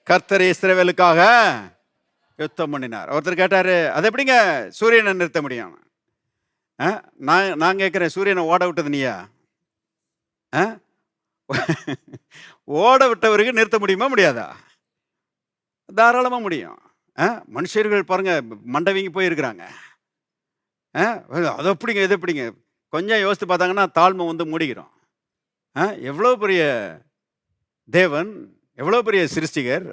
கர்த்தர் இஸ்ரவேலுக்காக யுத்தம் பண்ணினார். ஒருத்தர் கேட்டாரு, அது எப்படிங்க சூரியனை நிறுத்த முடியும்? நான் கேட்கிறேன், சூரியனை ஓட விட்டது நீயா? ஓட விட்டவருக்கு நிறுத்த முடியுமா? முடியாதா? தாராளமா முடியும். மனுஷர்கள் பாருங்க மண்டவிங்க போயிருக்கிறாங்க. அது எப்படிங்க, இது எப்படிங்க? கொஞ்சம் யோசித்து பார்த்தாங்கன்னா தாழ்மை வந்து மூடிக்கிறோம். எவ்வளோ பெரிய தேவன், எவ்வளோ பெரிய சிருஷ்டிகர்,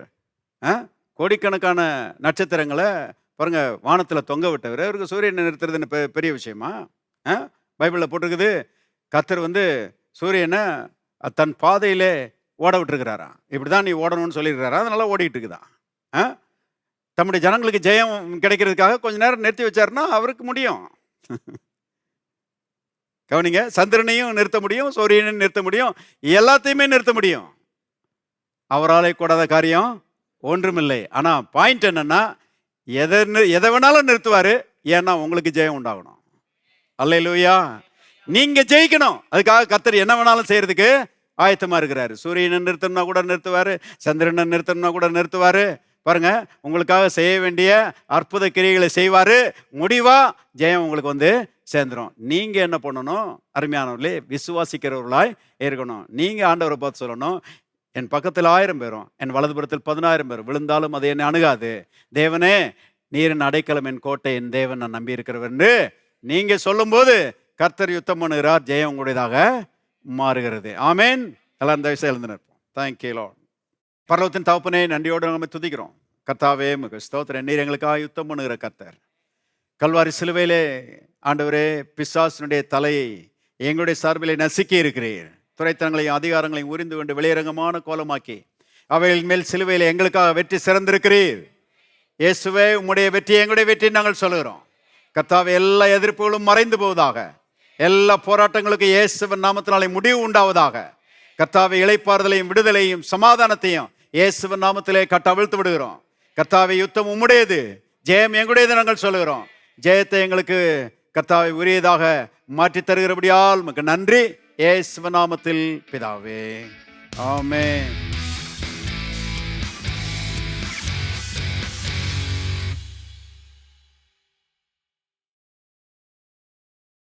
கோடிக்கணக்கான நட்சத்திரங்களை பாருங்க வானத்தில் தொங்க விட்டவர். அவருக்கு சூரியனை நிறுத்துறதுன்னு பெரிய விஷயமா? பைபிளில் போட்டிருக்குது, கர்த்தர் வந்து சூரியனை தன் பாதையிலே ஓட விட்டுருக்கிறாரா. இப்படிதான் நீ ஓடணும்னு சொல்லியிருக்கிறாரா, அதனால ஓடிட்டு இருக்குதான். தம்முடைய ஜனங்களுக்கு ஜெயம் கிடைக்கிறதுக்காக கொஞ்ச நேரம் நிறுத்தி வச்சாருன்னா அவருக்கு முடியும். கவனிங்க, சந்திரனையும் நிறுத்த முடியும், சூரியனையும் நிறுத்த முடியும், எல்லாத்தையுமே நிறுத்த முடியும். அவராலே கூடாத காரியம் ஒன்றுமில்லை. ஆனா பாயிண்ட் என்னன்னா, எதை வேணாலும் நிறுத்துவாரு. ஏன்னா உங்களுக்கு ஜெயம் உண்டாகணும். அல்லேலூயா. நீங்க ஜெயிக்கணும். அதுக்காக கர்த்தர் என்ன வேணாலும் செய்யறதுக்கு ஆயத்தமா இருக்கிறாரு. சூரியனை நிறுத்தணும்னா கூட நிறுத்துவாரு, சந்திரனை நிறுத்தணும்னா கூட நிறுத்துவாரு. பாருங்க, உங்களுக்காக செய்ய வேண்டிய அற்புத கிரியைகளை செய்வாரு. முடிவா ஜெயம் உங்களுக்கு வந்து சேர்ந்துடும். நீங்க என்ன பண்ணணும்? அருமையானவர்களே, விசுவாசிக்கிறவர்களாய் இருக்கணும். நீங்க ஆண்டவரை பார்த்து சொல்லணும், என் பக்கத்தில் 1000 பேரும் என் வலதுபுறத்தில் 10,000 பேர் விழுந்தாலும் அது என்னை அணுகாது. தேவனே, நீரின் அடைக்கலம், என் கோட்டை, என் தேவன் நான் நம்பி இருக்கிறவர் நீங்க சொல்லும் போது கர்த்தர் யுத்தம் பண்ணுகிறார். ஜெயம் உங்களுடையதாக மாறுகிறது. ஆமேன். எல்லாம் இந்த விஷயம் எழுந்திருப்போம். Thank you Lord. பரலோகத்தின் தகப்பனே, நன்றியோடு நம்ம துதிக்கிறோம். கர்த்தாவே உமக்கு ஸ்தோத்திரம். நீர் எங்களுக்காக யுத்தம் பண்ணுகிற கர்த்தர். கல்வாரி சிலுவையிலே ஆண்டவரே, பிசாசினுடைய தலையை எங்களுடைய சார்பிலே நசுக்கி இருக்கிறீர். துறைத்தனங்களையும் அதிகாரங்களையும் உரிந்து கொண்டு வெளியரங்கமான கோலமாக்கி அவைகளின் மேல் சிலுவையில் எங்களுக்காக வெற்றி சிறந்திருக்கிறீர். இயேசுவே, உம்முடைய வெற்றி எங்களுடைய வெற்றி நாங்கள் சொல்லுகிறோம். கர்த்தாவே, எல்லா எதிர்ப்புகளும் மறைந்து போவதாக. எல்லா போராட்டங்களுக்கு இயேசுவின் நாமத்தினாலே முடிவு உண்டாவதாக. கர்த்தாவே, இளைப்பாறுதலையும் விடுதலையும் சமாதானத்தையும் இயேசுவின் நாமத்திலே கட்டவிழ்த்து விடுகிறோம். கர்த்தாவே, யுத்தம் உம்முடையது, ஜெயம் எங்களுடையது நாங்கள் சொல்லுகிறோம். ஜெயத்தை எங்களுக்கு கர்த்தாவே உரியதாக மாற்றி தருகிறபடியால் உமக்கு நன்றி. இயேசுவின் நாமத்தில் பிதாவே, ஆமென்.